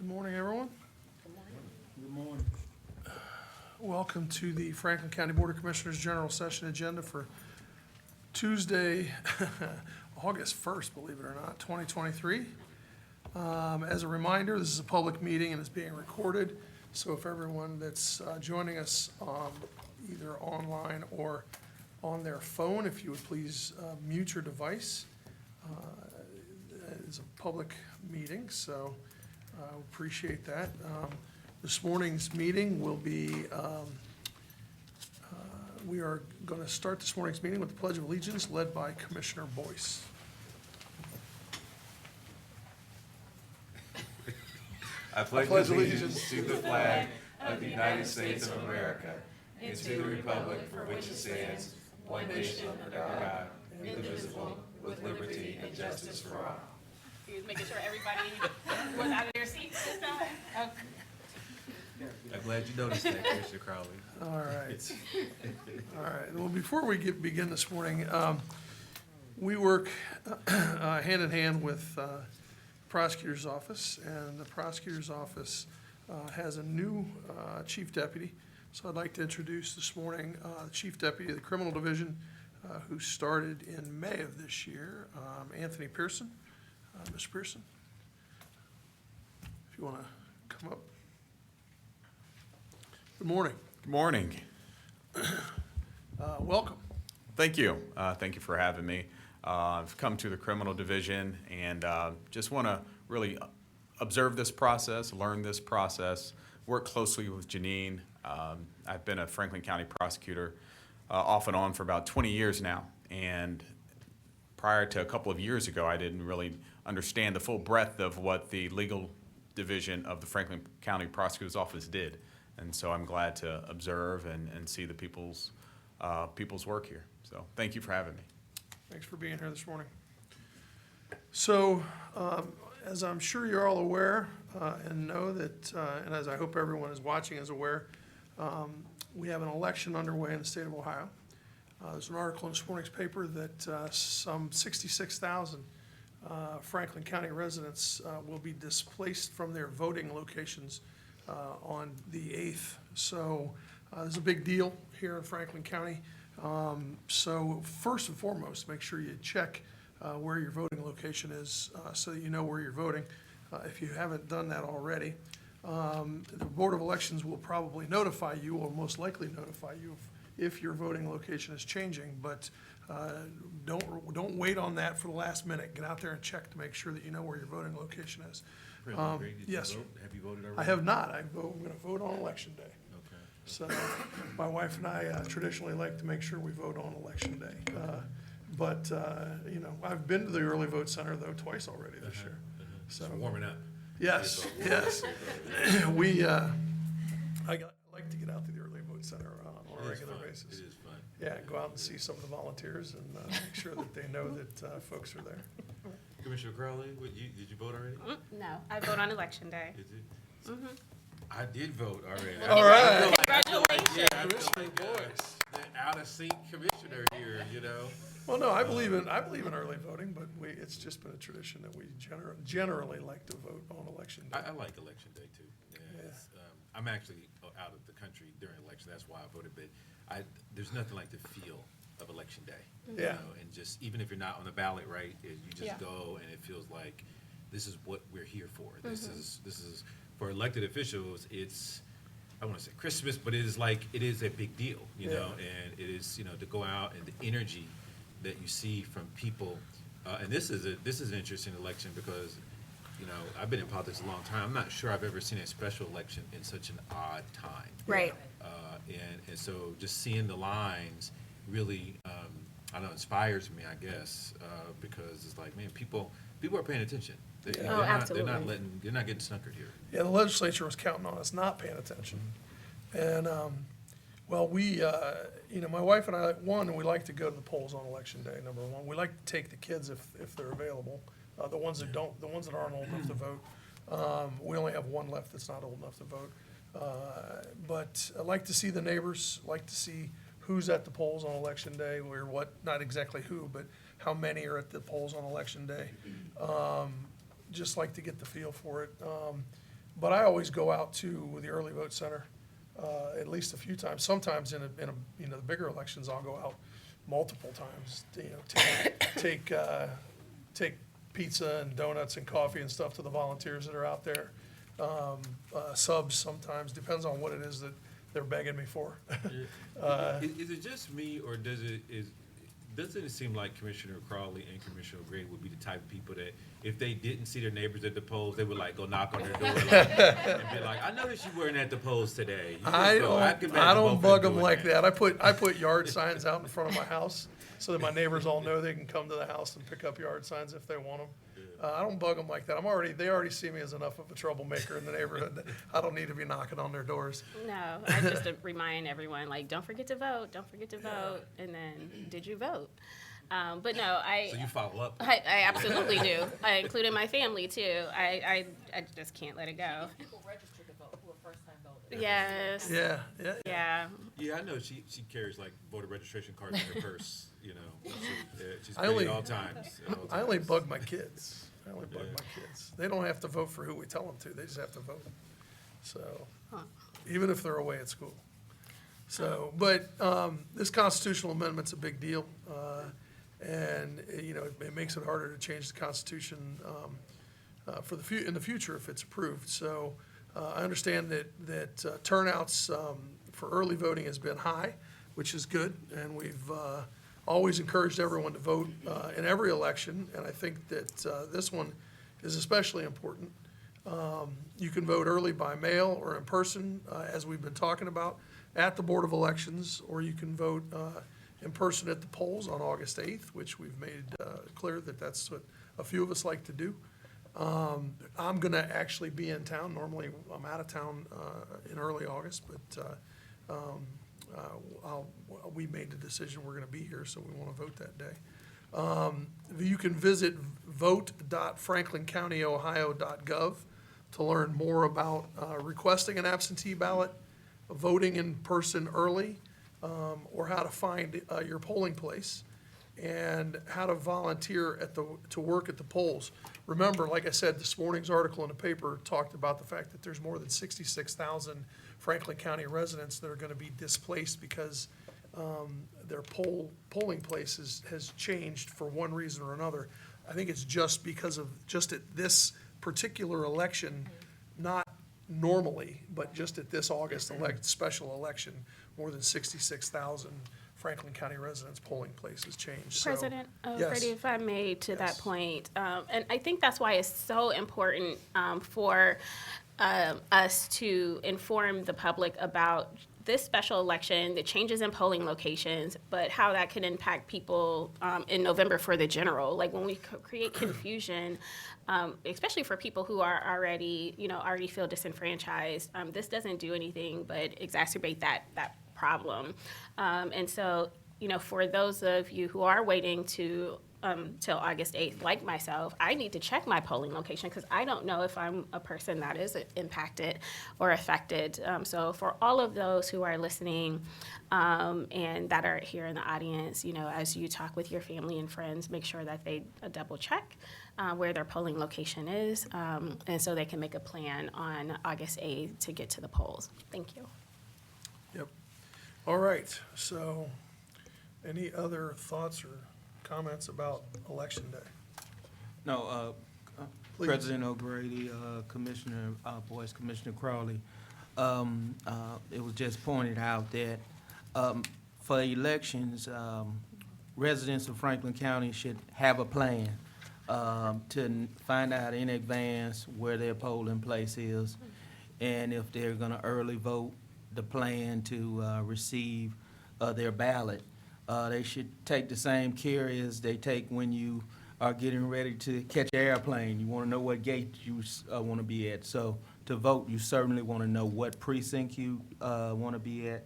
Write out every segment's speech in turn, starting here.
Good morning, everyone. Good morning. Welcome to the Franklin County Board of Commissioners General Session agenda for Tuesday, August 1st, believe it or not, 2023. As a reminder, this is a public meeting and it's being recorded. So if everyone that's joining us either online or on their phone, if you would please mute your device. It's a public meeting, so I appreciate that. This morning's meeting will be, we are going to start this morning's meeting with the Pledge of Allegiance led by Commissioner Boyce. I pledge allegiance to the flag of the United States of America and to the republic for which it stands, one nation under God, indivisible, with liberty and justice for all. Making sure everybody was out of their seats this time. Okay. I'm glad you noticed that, Commissioner Crowley. All right. All right. Well, before we begin this morning, we work hand in hand with the prosecutor's office, and the prosecutor's office has a new chief deputy. So I'd like to introduce this morning the chief deputy of the criminal division, who started in May of this year, Anthony Pearson. Mr. Pearson, if you want to come up. Good morning. Good morning. Welcome. Thank you. Thank you for having me. I've come to the criminal division and just want to really observe this process, learn this process, work closely with Janine. I've been a Franklin County prosecutor off and on for about 20 years now. And prior to a couple of years ago, I didn't really understand the full breadth of what the legal division of the Franklin County Prosecutor's Office did. And so I'm glad to observe and see the people's work here. So thank you for having me. Thanks for being here this morning. So, as I'm sure you're all aware and know that, and as I hope everyone is watching is aware, we have an election underway in the state of Ohio. There's an article in this morning's paper that some 66,000 Franklin County residents will be displaced from their voting locations on the 8th. So there's a big deal here in Franklin County. So first and foremost, make sure you check where your voting location is so that you know where you're voting if you haven't done that already. The Board of Elections will probably notify you, or most likely notify you, if your voting location is changing, but don't wait on that for the last minute. Get out there and check to make sure that you know where your voting location is. President Greg, did yes, you vote? Have you voted already? I have not. I'm going to vote on Election Day. Okay. So my wife and I traditionally like to make sure we vote on Election Day. But you know, I've been to the early vote center, though, twice already this year. So Warming up. yes, yes. I like to get out to the early vote center on a regular basis. It is fun. Yeah, go out and see some of the volunteers and make sure that they know that folks are there. Commissioner Crowley, did you vote already? No, I vote on election day. Did you? I did vote already. All right. Congratulations. I feel like the out-of-sync commissioner here, you know? Well, no, I believe in early voting, but it's just been a tradition that we generally like to vote on Election Day. I like election day too. Yeah, it's, I'm actually out of the country during election. That's why I voted. But there's nothing like the feel of election day. Yeah. You know, and just even if you're not on the ballot, right? You just Yeah. go, and it feels like this is what we're here for. This is for elected officials. It's, I want to say Christmas, but it is a big deal, you know. And it is, you know, to go out and the energy that you see from people. And this is an interesting election because, you know, I've been in politics a long time. I'm not sure I've ever seen a special election in such an odd time. Right. And so just seeing the lines really, I don't know, inspires me, I guess, because it's like, man, people are paying attention. Absolutely. They're not getting snookered here. Yeah, the legislature was counting on us not paying attention. And, well, we, you know, my wife and I, we like to go to the polls on Election Day, number one. We like to take the kids if they're available, the ones that aren't old enough to vote. We only have one left that's not old enough to vote. But I like to see the neighbors, like to see who's at the polls on Election Day, or what, not exactly who, but how many are at the polls on Election Day. Just like to get the feel for it. But I always go out to the early vote center, at least a few times. Sometimes in the bigger elections, I'll go out multiple times, take pizza and donuts and coffee and stuff to the volunteers that are out there. Subs sometimes, depends on what it is that they're begging me for. Is it just me, or doesn't it seem like Commissioner Crawley and Commissioner Gray would be the type of people that if they didn't see their neighbors at the polls, they would like go knock on their door and be like, I noticed you weren't at the polls today. You I just go. don't, can I imagine both don't of bug them them doing like that. I put yard signs out in front of my house so that my neighbors all know they can come to the house and pick up yard signs if they want them. I don't bug them like that. They already see me as enough of a troublemaker in the neighborhood that I don't need to be knocking on their doors. No, I just remind everyone, like, don't forget to vote, don't forget to vote, and then, did you vote? But no, So you follow up. I absolutely do. I included my family too. I just can't let it go. People register to vote who are first-time voters. Yes. Yeah. Yeah. Yeah, I know she carries like voter registration cards in her purse, you know. She's I ready only- at all times. I only bug my kids. They don't have to vote for who we tell them to. They just have to vote. So, even if they're away at school. So, but this constitutional amendment's a big deal. And, it makes it harder to change the Constitution in the future if it's approved. So I understand that turnouts for early voting has been high, which is good. And we've always encouraged everyone to vote in every election. And I think that this one is especially important. You can vote early by mail or in person, as we've been talking about, at the Board of Elections, or you can vote in person at the polls on August 8th, which we've made clear that that's what a few of us like to do. I'm going to actually be in town. Normally, I'm out of town in early August, but we made the decision we're going to be here, so we want to vote that day. You can visit vote.franklincountyohio.gov to learn more about requesting an absentee ballot, voting in person early, or how to find your polling place, and how to volunteer to work at the polls. Remember, like I said, this morning's article in the paper talked about the fact that there's more than 66,000 Franklin County residents that are going to be displaced because their polling place has changed for one reason or another. I think it's just because of just at this particular election, not normally, but just at this August special election, more than 66,000 Franklin County residents' polling places changed. So, President yes. Brady, if I may, to that Yes. point, and I think that's why it's so important for us to inform the public about this special election, the changes in polling locations, but how that can impact people in November for the general. Like when we create confusion, especially for people who are already feel disenfranchised, this doesn't do anything but exacerbate that problem. And so, for those of you who are waiting till August 8th, like myself, I need to check my polling location because I don't know if I'm a person that is impacted or affected. So for all of those who are listening and that are here in the audience, as you talk with your family and friends, make sure that they double check where their polling location is, and so they can make a plan on August 8th to get to the polls. Thank you. Yep. All right, so any other thoughts or comments about Election Day? No, Please. President O'Grady, Commissioner Boyce, Commissioner Crawley, it was just pointed out that for elections, residents of Franklin County should have a plan to find out in advance where their polling place is, and if they're gonna early vote, the plan to receive their ballot. They should take the same care as they take when you are getting ready to catch an airplane. You want to know what gate you want to be at. So to vote, you certainly want to know what precinct you want to be at.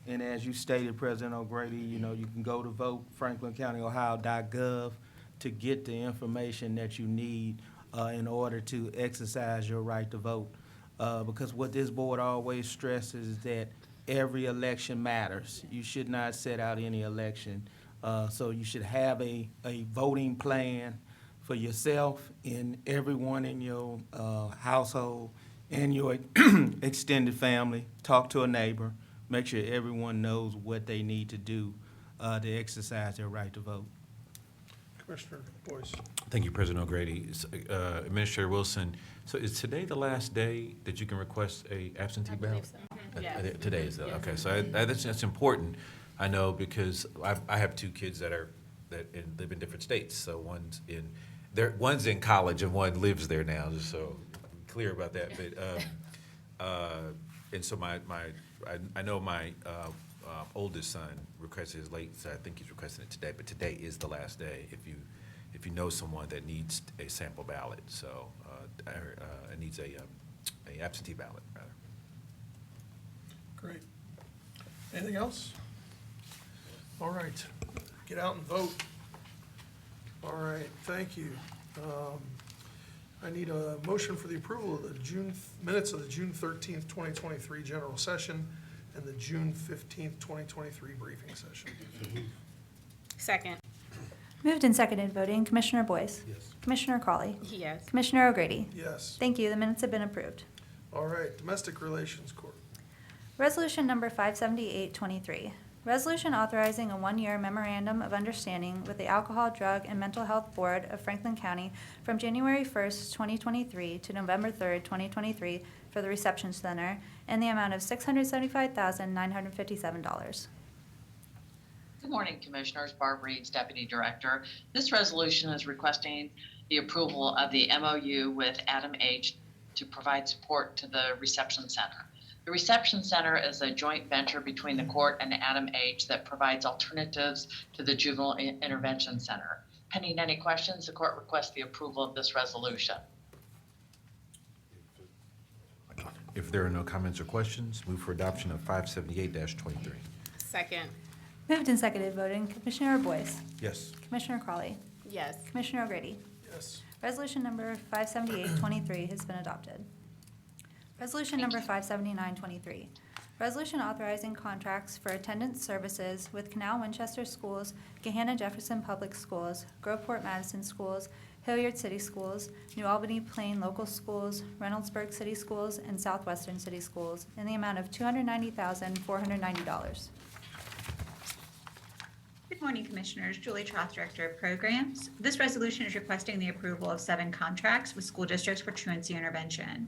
And as you stated, President O'Grady, you can go to vote franklincountyohio.gov to get the information that you need in order to exercise your right to vote. Because what this board always stresses is that every election matters. You should not set out any election. So you should have a voting plan for yourself and everyone in your household and your extended family, talk to a neighbor, make sure everyone knows what they need to do to exercise their right to vote. Commissioner Boyce. Thank you, President O'Grady. Administrator Wilson, so is today the last day that you can request a absentee ballot? Today is the, okay, so that's important, I know, because I have two kids that live in different states, so one's in college and one lives there now, just so I'm clear about that, but, and so I know my oldest son requested his late, so I think he's requesting it today, but today is the last day if you know someone that needs a sample ballot, so, it needs a absentee ballot, rather. Great. Anything else? All right, get out and vote. All right, thank you. I need a motion for the approval of the minutes of the June 13th, 2023 general session and the June 15th, 2023 briefing session. Second. Moved and seconded voting, Commissioner Boyce. Yes. Commissioner Crawley. Yes. Commissioner O'Grady. Yes. Thank you, the minutes have been approved. All right, Domestic Relations Court. Resolution number 57823. Resolution authorizing a one-year memorandum of understanding with the Alcohol, Drug, and Mental Health Board of Franklin County from January 1st, 2023 to November 3rd, 2023 for the reception center in the amount of $675,957. Good morning, Commissioners. Barb Reeds, Deputy Director. This resolution is requesting the approval of the MOU with Adam H. to provide support to the reception center. The reception center is a joint venture between the court and Adam H. that provides alternatives to the Juvenile Intervention Center. Pending any questions, the court requests the approval of this resolution. If there are no comments or questions, move for adoption of 578-23. Second. Moved and seconded voting, Commissioner Boyce. Yes. Commissioner Crawley. Yes. Commissioner O'Grady. Yes. Resolution number 57823 has been adopted. Resolution number 57923. Resolution authorizing contracts for attendance services with Canal Winchester Schools, Gahanna Jefferson Public Schools, Groveport Madison Schools, Hilliard City Schools, New Albany Plain Local Schools, Reynoldsburg City Schools, and Southwestern City Schools in the amount of $290,490. Good morning, Commissioners. Julie Troth, Director of Programs. This resolution is requesting the approval of 7 contracts with school districts for truancy intervention.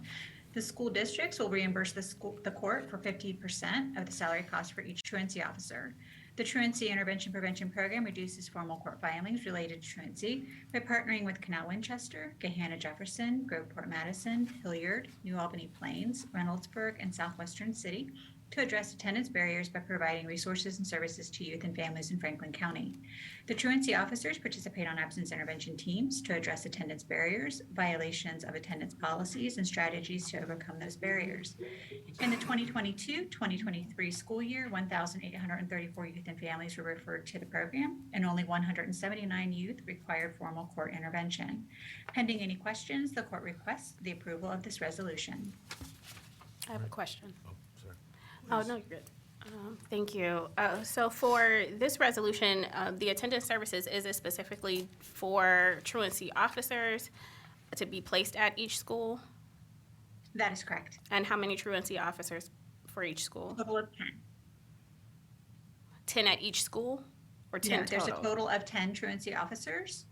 The school districts will reimburse the court for 50% of the salary cost for each truancy officer. The Truancy Intervention Prevention Program reduces formal court filings related to truancy by partnering with Canal Winchester, Gahanna Jefferson, Groveport Madison, Hilliard, New Albany Plains, Reynoldsburg, and Southwestern City to address attendance barriers by providing resources and services to youth and families in Franklin County. The truancy officers participate on absence intervention teams to address attendance barriers, violations of attendance policies, and strategies to overcome those barriers. In the 2022-2023 school year, 1,834 youth and families were referred to the program, and only 179 youth required formal court intervention. Pending any questions, the court requests the approval of this resolution. I have a question. Oh, sorry. Oh, no, you're good. Thank you. So for this resolution, the attendance services, is it specifically for truancy officers to be placed at each school? That is correct. And how many truancy officers for each school? Total of 10. 10 at each school or 10 No, there's a total? total of 10 truancy officers.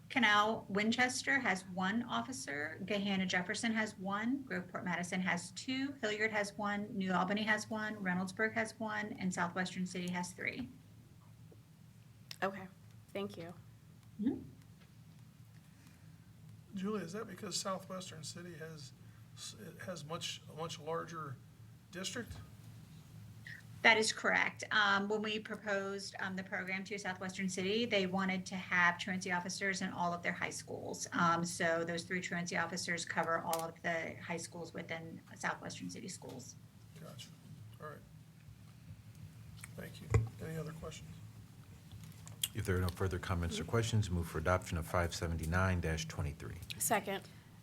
Canal Winchester has 1 officer, Gahanna Jefferson has 1, Groveport Madison has 2, Hilliard has 1, New Albany has 1, Reynoldsburg has 1, and Southwestern City has 3. Okay, thank you. Julie, is that because Southwestern City has a much larger district? That is correct. When we proposed the program to Southwestern City, they wanted to have truancy officers in all of their high schools. So those 3 truancy officers cover all of the high schools within Southwestern City schools. Gotcha. All right. Thank you. Any other questions? If there are no further comments or questions, move for adoption of 579-23. Second.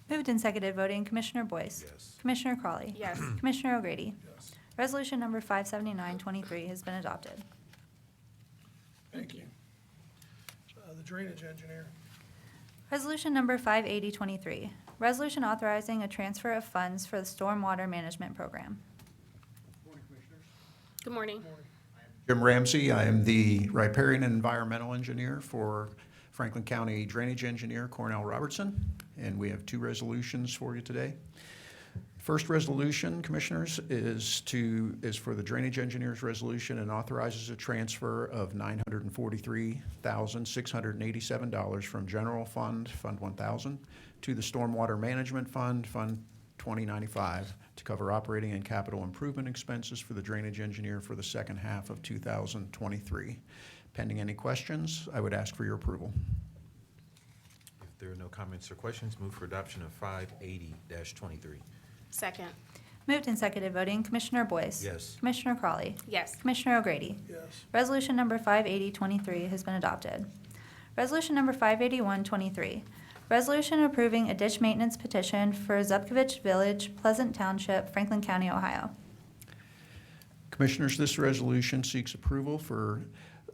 Moved and seconded voting, Commissioner Boyce. Yes. Commissioner Crawley. Yes. Commissioner O'Grady. Yes. Resolution number 57923 has been adopted. Thank you. The Drainage Engineer. Resolution number 58023. Resolution authorizing a transfer of funds for the Stormwater Management Program. Good morning. Jim Ramsey, I am the riparian and environmental engineer for Franklin County Drainage Engineer Cornell Robertson, and we have 2 resolutions for you today. First resolution, Commissioners, is for the Drainage Engineer's resolution and authorizes a transfer of $943,687 from General Fund, Fund 1000, to the Stormwater Management Fund, Fund 2095, to cover operating and capital improvement expenses for the Drainage Engineer for the second half of 2023. Pending any questions, I would ask for your approval. If there are no comments or questions, move for adoption of 580-23. Second. Moved and seconded voting, Commissioner Boyce. Yes. Commissioner Crawley. Yes. Commissioner O'Grady. Yes. Resolution number 58023 has been adopted. Resolution number 58123, resolution approving a ditch maintenance petition for Zupkovich Village, Pleasant Township, Franklin County, Ohio. Commissioners, this resolution seeks approval for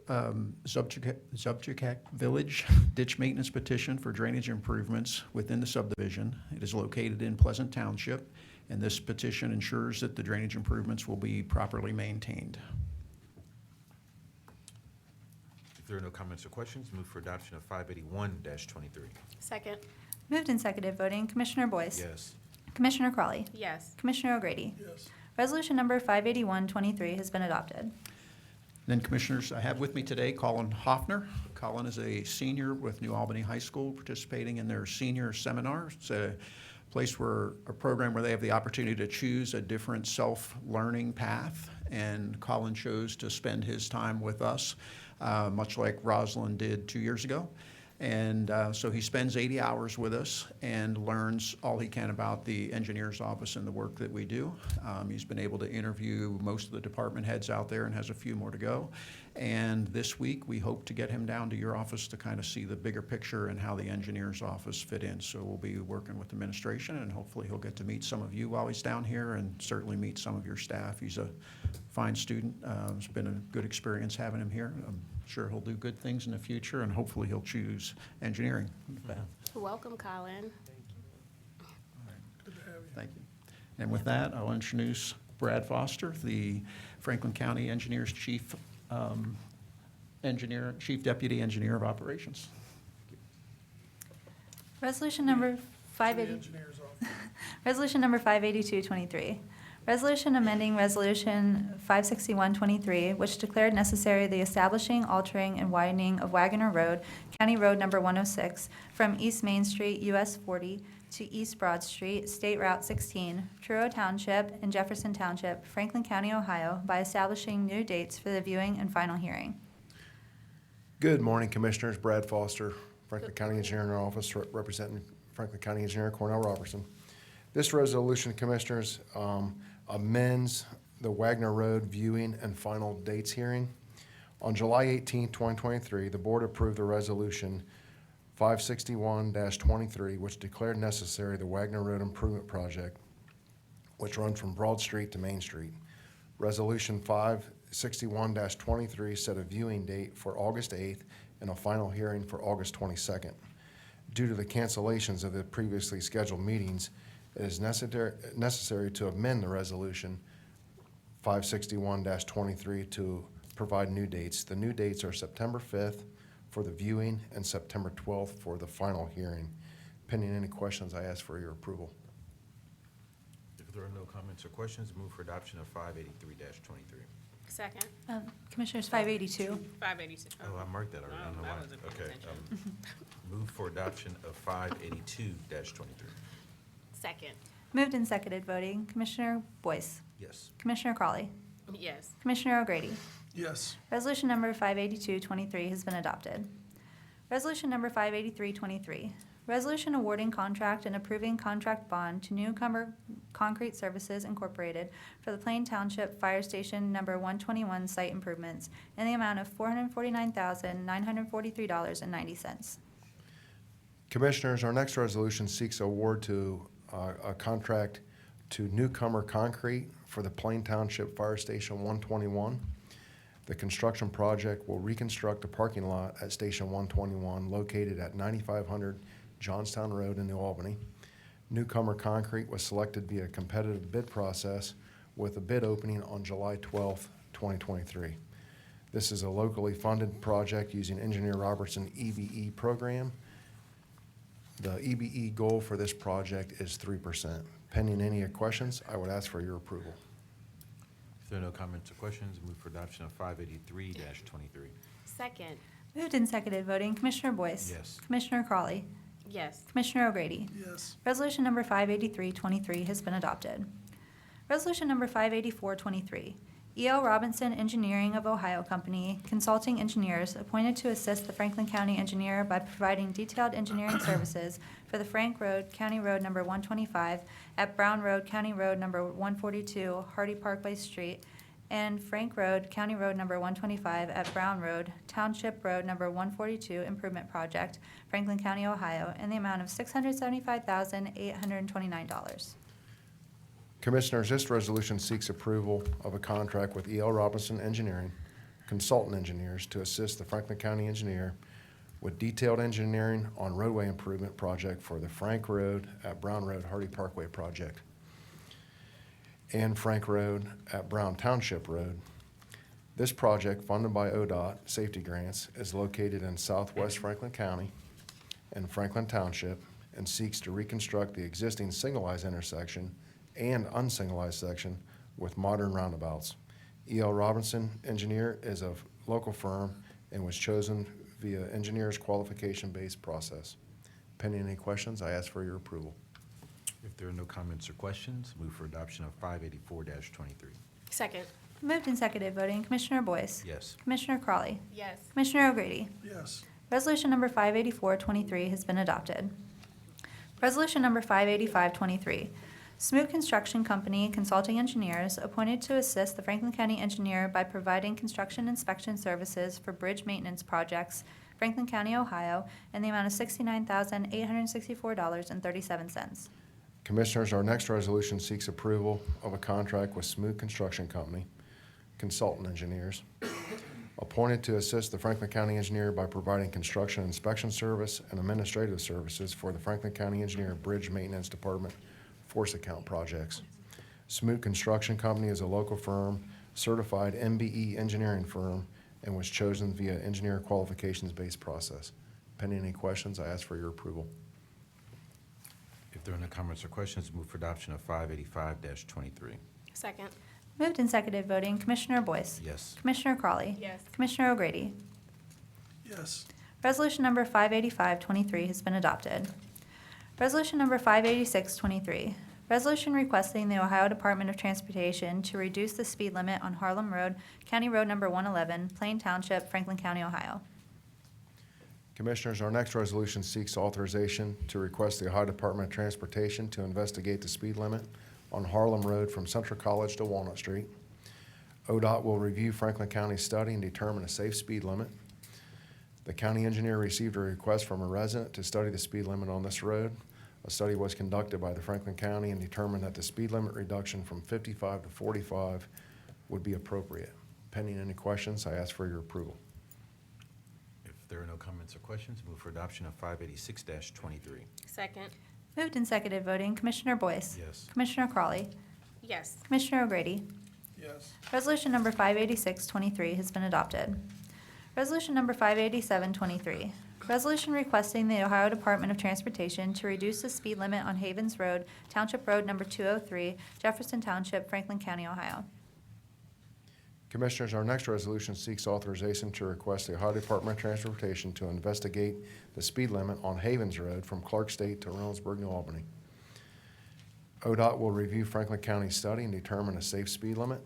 Zupkovich Village ditch maintenance petition for drainage improvements within the subdivision. It is located in Pleasant Township, and this petition ensures that the drainage improvements will be properly maintained. If there are no comments or questions, move for adoption of 581-23. Second. Moved and seconded voting, Commissioner Boyce. Yes. Commissioner Crawley. Yes. Commissioner O'Grady. Yes. Resolution number 58123 has been adopted. Then, Commissioners, I have with me today Colin Hoffner. Colin is a senior with New Albany High School participating in their senior seminar. It's a program where they have the opportunity to choose a different self-learning path, and Colin chose to spend his time with us, much like Rosalind did 2 years ago. And so he spends 80 hours with us and learns all he can about the engineer's office and the work that we do. He's been able to interview most of the department heads out there and has a few more to go. And this week, we hope to get him down to your office to kind of see the bigger picture and how the engineer's office fit in. So we'll be working with administration, and hopefully he'll get to meet some of you while he's down here and certainly meet some of your staff. He's a fine student. It's been a good experience having him here. I'm sure he'll do good things in the future, and hopefully he'll choose engineering. Welcome, Colin. Good to have you. Thank you. And with that, I'll introduce Brad Foster, the Franklin County Engineers Chief Deputy Engineer of Operations. Resolution number To the 580. engineer's office. Resolution number 58223. Resolution amending Resolution 56123, which declared necessary the establishing, altering, and widening of Wagoner Road, County Road number 106, from East Main Street, US 40, to East Broad Street, State Route 16, Truro Township, and Jefferson Township, Franklin County, Ohio, by establishing new dates for the viewing and final hearing. Good morning, Commissioners. Brad Foster, Franklin County Engineer in our office, representing Franklin County Engineer Cornell Robertson. This resolution, Commissioners, amends the Wagner Road viewing and final dates hearing. On July 18, 2023, the Board approved the resolution 561-23, which declared necessary the Wagner Road Improvement Project, which runs from Broad Street to Main Street. Resolution 561-23 set a viewing date for August 8th and a final hearing for August 22nd. Due to the cancellations of the previously scheduled meetings, it is necessary to amend the resolution 561-23 to provide new dates. The new dates are September 5th for the viewing and September 12th for the final hearing. Pending any questions, I ask for your approval. If there are no comments or questions, move for adoption of 583-23. Second. Commissioners, 582. 582. Oh, I marked that already. I don't know I why. wasn't paying Okay. attention. Move for adoption of 582-23. Second. Moved and seconded voting, Commissioner Boyce. Yes. Commissioner Crawley. Yes. Commissioner O'Grady. Yes. Resolution number 58223 has been adopted. Resolution number 58323, resolution awarding contract and approving contract bond to Newcomer Concrete Services Incorporated for the Plain Township Fire Station number 121 site improvements in the amount of $449,943.90. Commissioners, our next resolution seeks award to a contract to Newcomer Concrete for the Plain Township Fire Station 121. The construction project will reconstruct the parking lot at Station 121 located at 9500 Johnstown Road in New Albany. Newcomer Concrete was selected via competitive bid process with a bid opening on July 12th, 2023. This is a locally funded project using Engineer Robertson EBE program. The EBE goal for this project is 3%. Pending any questions, I would ask for your approval. If there are no comments or questions, move for adoption of 583-23. Second. Moved and seconded, voting Commissioner Boyce. Yes. Commissioner Crawley. Yes. Commissioner O'Grady. Yes. Resolution number 583-23 has been adopted. Resolution number 584-23, E.L. Robinson Engineering of Ohio Company, consulting engineers appointed to assist the Franklin County engineer by providing detailed engineering services for the Frank Road, County Road number 125, at Brown Road, County Road number 142, Hardy Parkway Street, and Frank Road, County Road number 125 at Brown Road, Township Road number 142 Improvement Project, Franklin County, Ohio, in the amount of $675,829. Commissioners, this resolution seeks approval of a contract with E.L. Robinson Engineering, consultant engineers, to assist the Franklin County engineer with detailed engineering on roadway improvement project for the Frank Road at Brown Road Hardy Parkway project and Frank Road at Brown Township Road. This project, funded by ODOT safety grants, is located in southwest Franklin County and Franklin Township and seeks to reconstruct the existing signalized intersection and unsignalized section with modern roundabouts. E.L. Robinson Engineer is a local firm and was chosen via engineer's qualification-based process. Pending any questions, I ask for your approval. If there are no comments or questions, move for adoption of 584-23. Second. Moved and seconded, voting Commissioner Boyce. Yes. Commissioner Crawley. Yes. Commissioner O'Grady. Yes. Resolution number 584-23 has been adopted. Resolution number 585-23, Smoot Construction Company consulting engineers appointed to assist the Franklin County engineer by providing construction inspection services for bridge maintenance projects, Franklin County, Ohio, in the amount of $69,864.37. Commissioners, our next resolution seeks approval of a contract with Smoot Construction Company, consultant engineers, appointed to assist the Franklin County engineer by providing construction inspection service and administrative services for the Franklin County Engineer Bridge Maintenance Department Force Account projects. Smoot Construction Company is a local firm, certified MBE engineering firm, and was chosen via engineer qualifications-based process. Pending any questions, I ask for your approval. If there are no comments or questions, move for adoption of 585-23. Second. Moved and seconded, voting Commissioner Boyce. Yes. Commissioner Crawley. Yes. Commissioner O'Grady. Yes. Resolution number 585-23 has been adopted. Resolution number 586-23, resolution requesting the Ohio Department of Transportation to reduce the speed limit on Harlem Road, County Road number 111, Plain Township, Franklin County, Ohio. Commissioners, our next resolution seeks authorization to request the Ohio Department of Transportation to investigate the speed limit on Harlem Road from Central College to Walnut Street. ODOT will review Franklin County's study and determine a safe speed limit. The county engineer received a request from a resident to study the speed limit on this road. A study was conducted by the Franklin County and determined that the speed limit reduction from 55 to 45 would be appropriate. Pending any questions, I ask for your approval. If there are no comments or questions, move for adoption of 586-23. Second. Moved and seconded, voting Commissioner Boyce. Yes. Commissioner Crawley. Yes. Commissioner O'Grady. Yes. Resolution number 586-23 has been adopted. Resolution number 587-23, resolution requesting the Ohio Department of Transportation to reduce the speed limit on Havens Road, Township Road number 203, Jefferson Township, Franklin County, Ohio. Commissioners, our next resolution seeks authorization to request the Ohio Department of Transportation to investigate the speed limit on Havens Road from Clark State to Reynoldsburg, New Albany. ODOT will review Franklin County's study and determine a safe speed limit.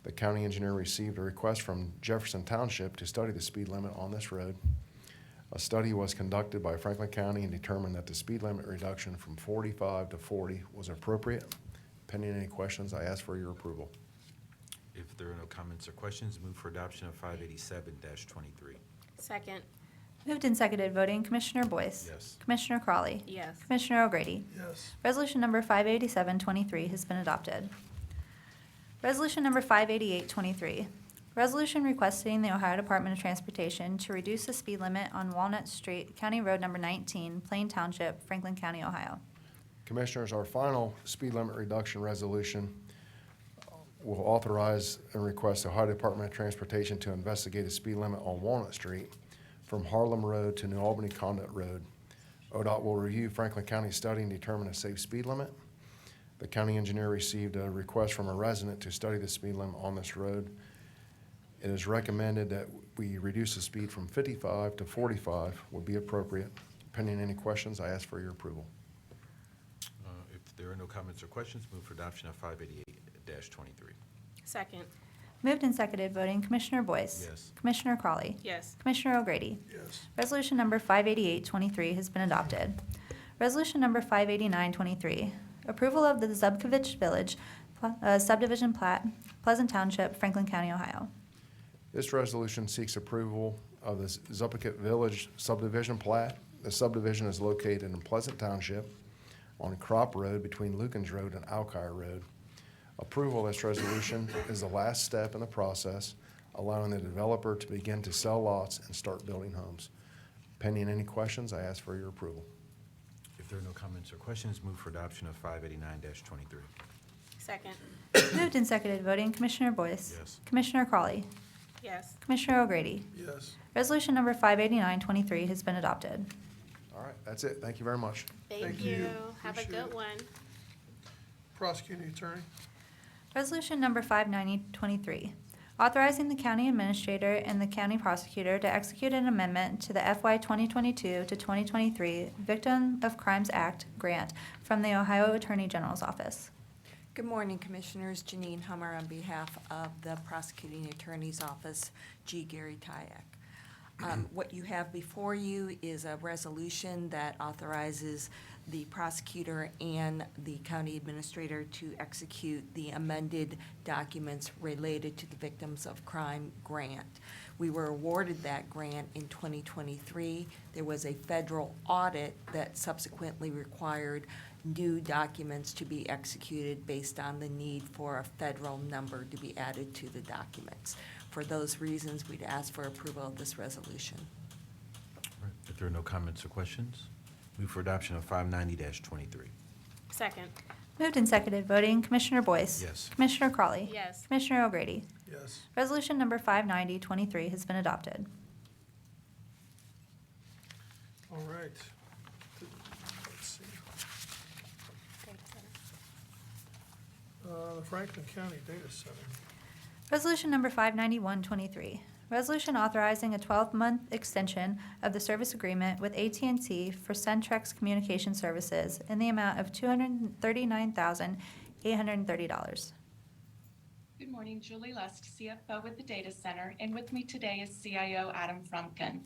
The county engineer received a request from Jefferson Township to study the speed limit on this road. A study was conducted by Franklin County and determined that the speed limit reduction from 45 to 40 was appropriate. Pending any questions, I ask for your approval. If there are no comments or questions, move for adoption of 587-23. Second. Moved and seconded, voting Commissioner Boyce. Yes. Commissioner Crawley. Yes. Commissioner O'Grady. Yes. Resolution number 587-23 has been adopted. Resolution number 588-23, resolution requesting the Ohio Department of Transportation to reduce the speed limit on Walnut Street, County Road number 19, Plain Township, Franklin County, Ohio. Commissioners, our final speed limit reduction resolution will authorize and request the Ohio Department of Transportation to investigate a speed limit on Walnut Street from Harlem Road to New Albany Conduit Road. ODOT will review Franklin County's study and determine a safe speed limit. The county engineer received a request from a resident to study the speed limit on this road. It is recommended that we reduce the speed from 55 to 45 would be appropriate. Pending any questions, I ask for your approval. If there are no comments or questions, move for adoption of 588-23. Second. Moved and seconded, voting Commissioner Boyce. Yes. Commissioner Crawley. Yes. Commissioner O'Grady. Yes. Resolution number 588-23 has been adopted. Resolution number 589-23, approval of the Zubkovich Village subdivision plat, Pleasant Township, Franklin County, Ohio. This resolution seeks approval of the Zuppicut Village subdivision plat. The subdivision is located in Pleasant Township on Crop Road between Lukens Road and Alkire Road. Approval of this resolution is the last step in the process, allowing the developer to begin to sell lots and start building homes. Pending any questions, I ask for your approval. If there are no comments or questions, move for adoption of 589-23. Second. Moved and seconded, voting Commissioner Boyce. Yes. Commissioner Crawley. Yes. Commissioner O'Grady. Yes. Resolution number 589-23 has been adopted. All right, that's it. Thank you very much. Thank Thank you. you. Have a Appreciate good it. one. Prosecuting attorney. Resolution number 590-23, authorizing the county administrator and the county prosecutor to execute an amendment to the FY 2022 to 2023 Victim of Crimes Act grant from the Ohio Attorney General's Office. Good morning, Commissioners. Janine Hummer on behalf of the Prosecuting Attorney's Office, G. Gary Tyack. What you have before you is a resolution that authorizes the prosecutor and the county administrator to execute the amended documents related to the Victims of Crime grant. We were awarded that grant in 2023. There was a federal audit that subsequently required new documents to be executed based on the need for a federal number to be added to the documents. For those reasons, we'd ask for approval of this resolution. All right. If there are no comments or questions, move for adoption of 590-23. Second. Moved and seconded, voting Commissioner Boyce. Yes. Commissioner Crawley. Yes. Commissioner O'Grady. Yes. Resolution number 590-23 has been adopted. All right. Let's see. The Franklin County Data Center. Resolution number 591-23, resolution authorizing a 12-month extension of the service agreement with AT&T for Centrex Communication Services in the amount of $239,830. Good morning, Julie Lusk, CFO with the Data Center, and with me today is CIO Adam Frumkin.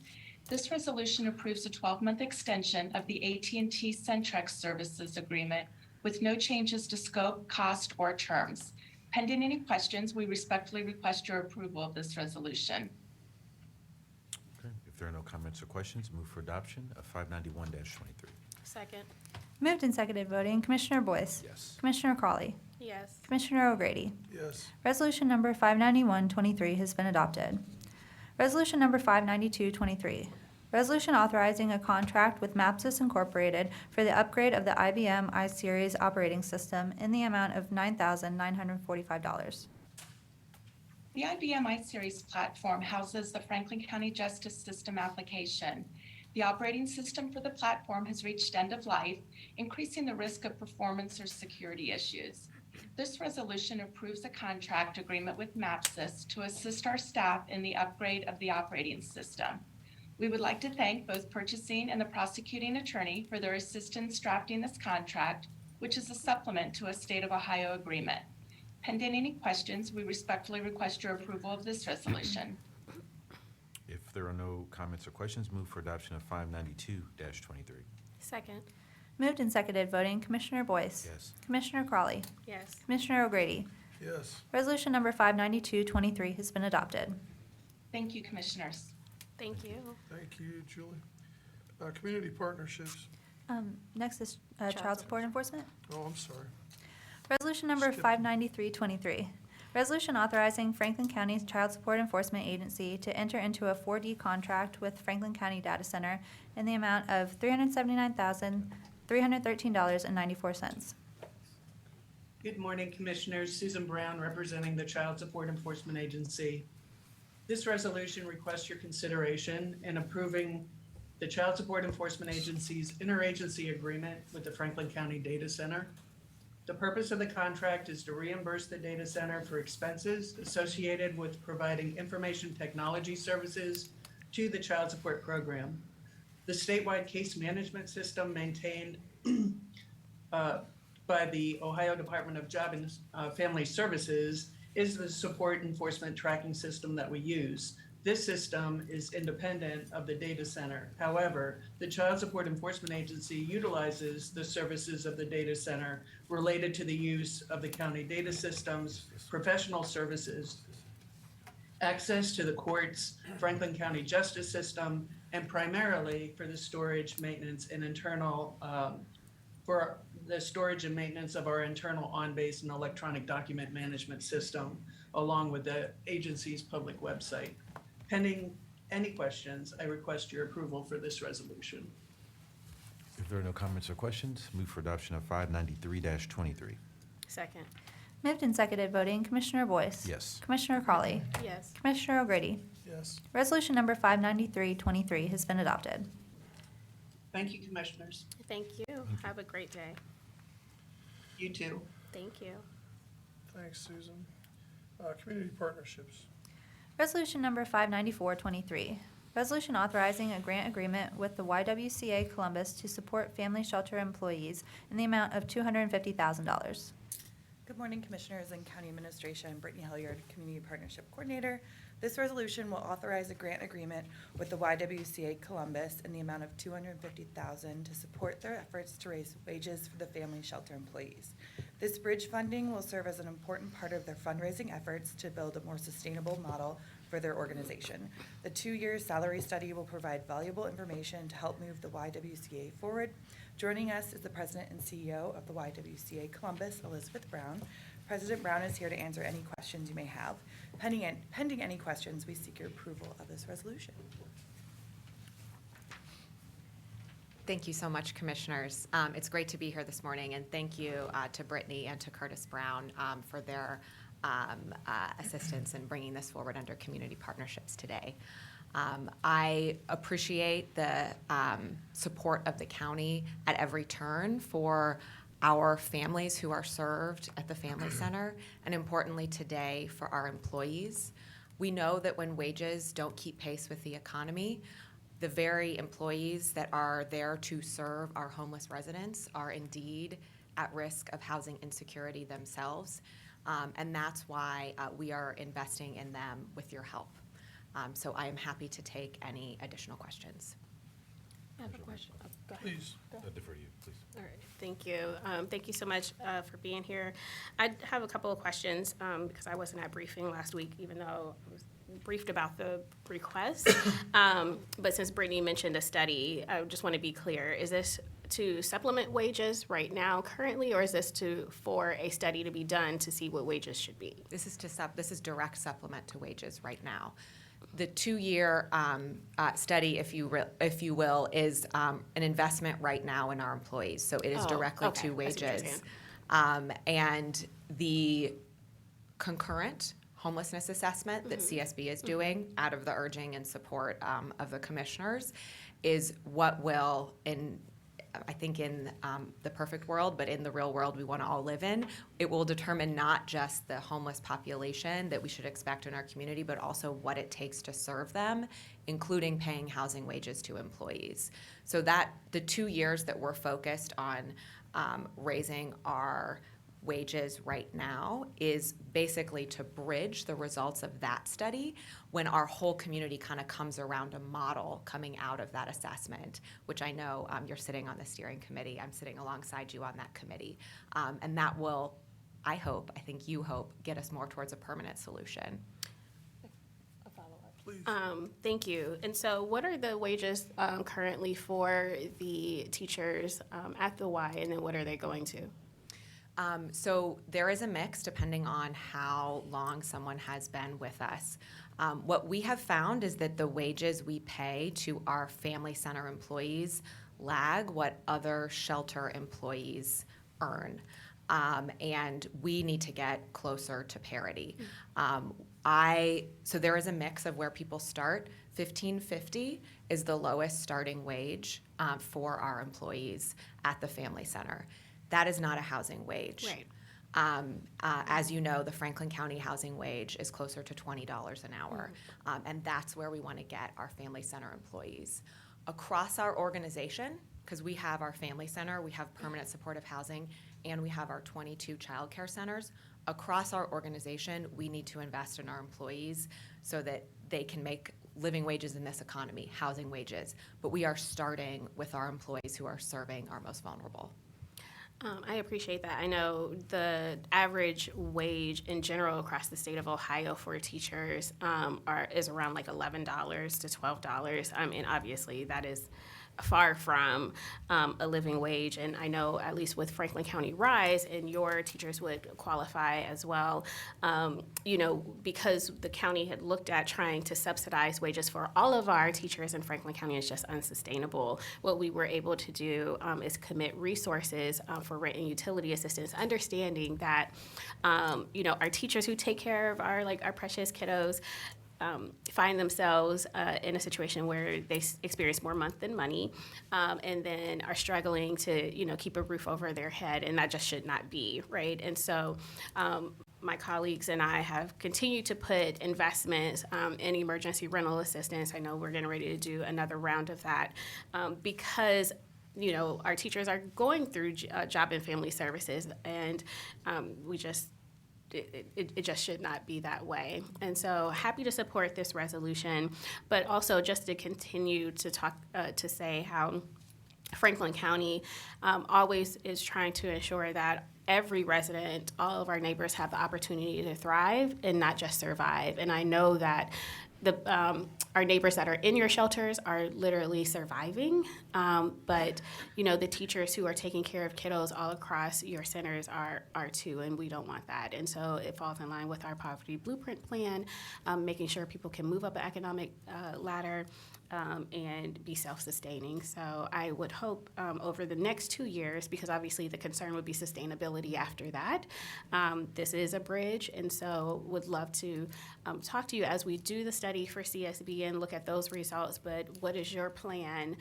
This resolution approves a 12-month extension of the AT&T Centrex Services Agreement with no changes to scope, cost, or terms. Pending any questions, we respectfully request your approval of this resolution. Okay. If there are no comments or questions, move for adoption of 591-23. Second. Moved and seconded, voting Commissioner Boyce. Yes. Commissioner Crawley. Yes. Commissioner O'Grady. Yes. Resolution number 591-23 has been adopted. Resolution number 592-23, resolution authorizing a contract with Mapsys Incorporated for the upgrade of the IBM iSeries operating system in the amount of $9,945. The IBM iSeries platform houses the Franklin County Justice System application. The operating system for the platform has reached end of life, increasing the risk of performance or security issues. This resolution approves a contract agreement with Mapsys to assist our staff in the upgrade of the operating system. We would like to thank both purchasing and the prosecuting attorney for their assistance drafting this contract, which is a supplement to a State of Ohio agreement. Pending any questions, we respectfully request your approval of this resolution. If there are no comments or questions, move for adoption of 592-23. Second. Moved and seconded, voting Commissioner Boyce. Yes. Commissioner Crawley. Yes. Commissioner O'Grady. Yes. Resolution number 592-23 has been adopted. Thank you, Commissioners. Thank you. Thank you, Julie. Community partnerships. Next is Child child support enforcement. Oh, I'm sorry. Resolution number Skip. 593-23, resolution authorizing Franklin County Child Support Enforcement Agency to enter into a 4D contract with Franklin County Data Center in the amount of $313.94. Good morning, Commissioners. Susan Brown, representing the Child Support Enforcement Agency. This resolution requests your consideration in approving the Child Support Enforcement Agency's interagency agreement with the Franklin County Data Center. The purpose of the contract is to reimburse the data center for expenses associated with providing information technology services to the child support program. The statewide case management system maintained by the Ohio Department of Job and Family Services is the support enforcement tracking system that we use. This system is independent of the data center. However, the Child Support Enforcement Agency utilizes the services of the data center related to the use of the county data systems, professional services, access to the courts, Franklin County justice system, and primarily for the storage, maintenance, and internal, for the storage and maintenance of our internal on-base and electronic document management system, along with the agency's public website. Pending any questions, I request your approval for this resolution. If there are no comments or questions, move for adoption of 593-23. Second. Moved and seconded, voting Commissioner Boyce. Yes. Commissioner Crawley. Yes. Commissioner O'Grady. Yes. Resolution number 593-23 has been adopted. Thank you, Commissioners. Thank you. Have a great day. You too. Thank you. Thanks, Susan. Community partnerships. Resolution number 594-23. Resolution authorizing a grant agreement with the YWCA Columbus to support family shelter employees in the amount of $250,000. Good morning, Commissioners and County Administration. Brittany Hilliard, Community Partnership Coordinator. This resolution will authorize a grant agreement with the YWCA Columbus in the amount of $250,000 to support their efforts to raise wages for the family shelter employees. This bridge funding will serve as an important part of their fundraising efforts to build a more sustainable model for their organization. The 2-year salary study will provide valuable information to help move the YWCA forward. Joining us is the President and CEO of the YWCA Columbus, Elizabeth Brown. President Brown is here to answer any questions you may have. Pending any questions, we seek your approval of this resolution. Thank you so much, Commissioners. It's great to be here this morning, and thank you to Brittany and to Curtis Brown for their assistance in bringing this forward under community partnerships today. I appreciate the support of the county at every turn for our families who are served at the Family Center, and importantly today for our employees. We know that when wages don't keep pace with the economy, the very employees that are there to serve our homeless residents are indeed at risk of housing insecurity themselves, and that's why we are investing in them with your help. So I am happy to take any additional questions. I have a question. Oh, go ahead. Please. I'll defer to you, please. All right, thank you. Thank you so much for being here. I have a couple of questions because I wasn't at briefing last week, even though I was briefed about the request. But since Brittany mentioned a study, I just want to be clear. Is this to supplement wages right now currently, or is this for a study to be done to see what wages should be? This is direct supplement to wages right now. The 2-year study, if you will, is an investment right now in our employees. So it is directly to wages. And the concurrent homelessness assessment that CSB is doing out of the urging and support of the commissioners is what will, I think in the perfect world, but in the real world we want to all live in, it will determine not just the homeless population that we should expect in our community, but also what it takes to serve them, including paying housing wages to employees. So that the 2 years that we're focused on raising our wages right now is basically to bridge the results of that study when our whole community kind of comes around a model coming out of that assessment, which I know you're sitting on the steering committee. I'm sitting alongside you on that committee. And that will, I think you hope, get us more towards a permanent solution. A follow-up. Thank you. And so what are the wages currently for the teachers at the Y, and then what are they going to? So there is a mix depending on how long someone has been with us. What we have found is that the wages we pay to our family center employees lag what other shelter employees earn. And we need to get closer to parity. So there is a mix of where people start. $15.50 is the lowest starting wage for our employees at the Family Center. That is not a housing wage. Right. As you know, the Franklin County housing wage is closer to $20 an hour, and that's where we want to get our Family Center employees. Across our organization, because we have our Family Center, we have permanent supportive housing, and we have our 22 childcare centers. Across our organization, we need to invest in our employees so that they can make living wages in this economy, housing wages. But we are starting with our employees who are serving our most vulnerable. I appreciate that. I know the average wage in general across the state of Ohio for teachers is around like $11 to $12. And obviously that is far from a living wage. And I know at least with Franklin County Rise, and your teachers would qualify as well, because the county had looked at trying to subsidize wages for all of our teachers in Franklin County is just unsustainable. What we were able to do is commit resources for rent and utility assistance, understanding that, our teachers who take care of our precious kiddos, find themselves in a situation where they experience more month than money, and then are struggling to, keep a roof over their head, and that just should not be, right? And so my colleagues and I have continued to put investments in emergency rental assistance. I know we're getting ready to do another round of that because our teachers are going through job and family services, and we just it just should not be that way. And so happy to support this resolution, but also just to continue to talk, to say how Franklin County always is trying to ensure that every resident, all of our neighbors have the opportunity to thrive and not just survive. And I know that our neighbors that are in your shelters are literally surviving, but the teachers who are taking care of kiddos all across your centers are too, and we don't want that. And so it falls in line with our poverty blueprint plan, making sure people can move up the economic ladder and be self-sustaining. So I would hope over the next 2 years, because obviously the concern would be sustainability after that. This is a bridge, and so would love to talk to you as we do the study for CSB and look at those results. But what is your plan,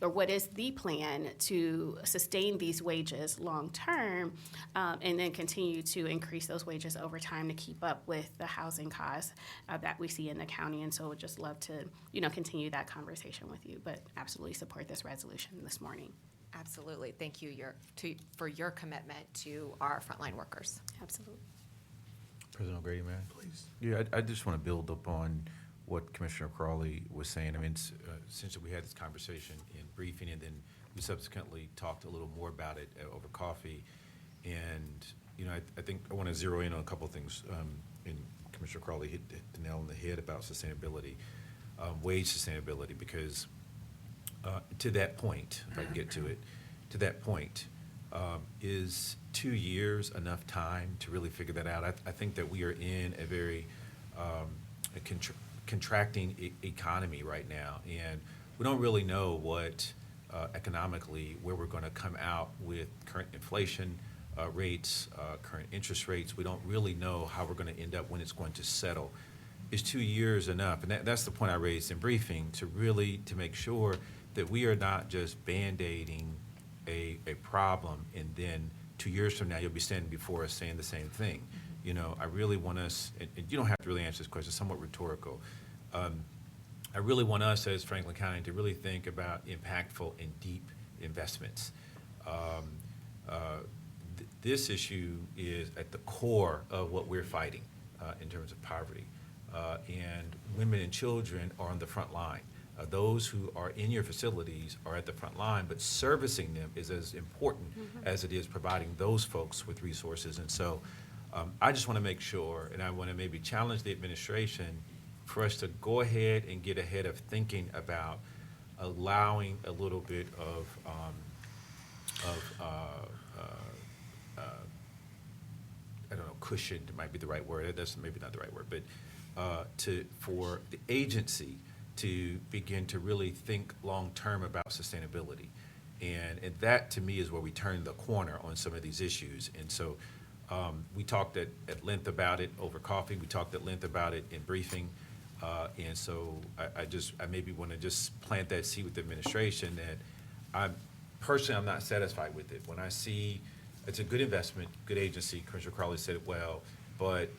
or what is the plan to sustain these wages long term, and then continue to increase those wages over time to keep up with the housing costs that we see in the county? And so would just love to, continue that conversation with you, but absolutely support this resolution this morning. Absolutely. Thank you for your commitment to our frontline workers. Absolutely. President O'Grady, may I? Please. Yeah, I just want to build upon what Commissioner Crawley was saying. I mean, essentially, we had this conversation in briefing, and then we subsequently talked a little more about it over coffee. And, I think I want to zero in on a couple of things. And Commissioner Crawley hit the nail on the head about sustainability. Wage sustainability, because to that point, if I can get to it, to that point, is 2 years enough time to really figure that out? I think that we are in a very contracting economy right now, and we don't really know what economically where we're going to come out with current inflation rates, current interest rates. We don't really know how we're going to end up when it's going to settle. Is 2 years enough? And that's the point I raised in briefing, to make sure that we are not just Band-Aiding a problem, and then 2 years from now, you'll be standing before us saying the same thing. I really want us, and you don't have to really answer this question, it's somewhat rhetorical. I really want us as Franklin County to really think about impactful and deep investments. This issue is at the core of what we're fighting in terms of poverty. And women and children are on the front line. Those who are in your facilities are at the front line, but servicing them is as important as it is providing those folks with resources. And so I just want to make sure, and I want to maybe challenge the administration for us to go ahead and get ahead of thinking about allowing a little bit of I don't know, cushion might be the right word. That's maybe not the right word, but for the agency to begin to really think long-term about sustainability. And that, to me, is where we turn the corner on some of these issues. And so we talked at length about it over coffee. We talked at length about it in briefing. And so I maybe want to just plant that seed with the administration that I'm not satisfied with it. When I see, it's a good investment, good agency, Commissioner Crowley said it well, but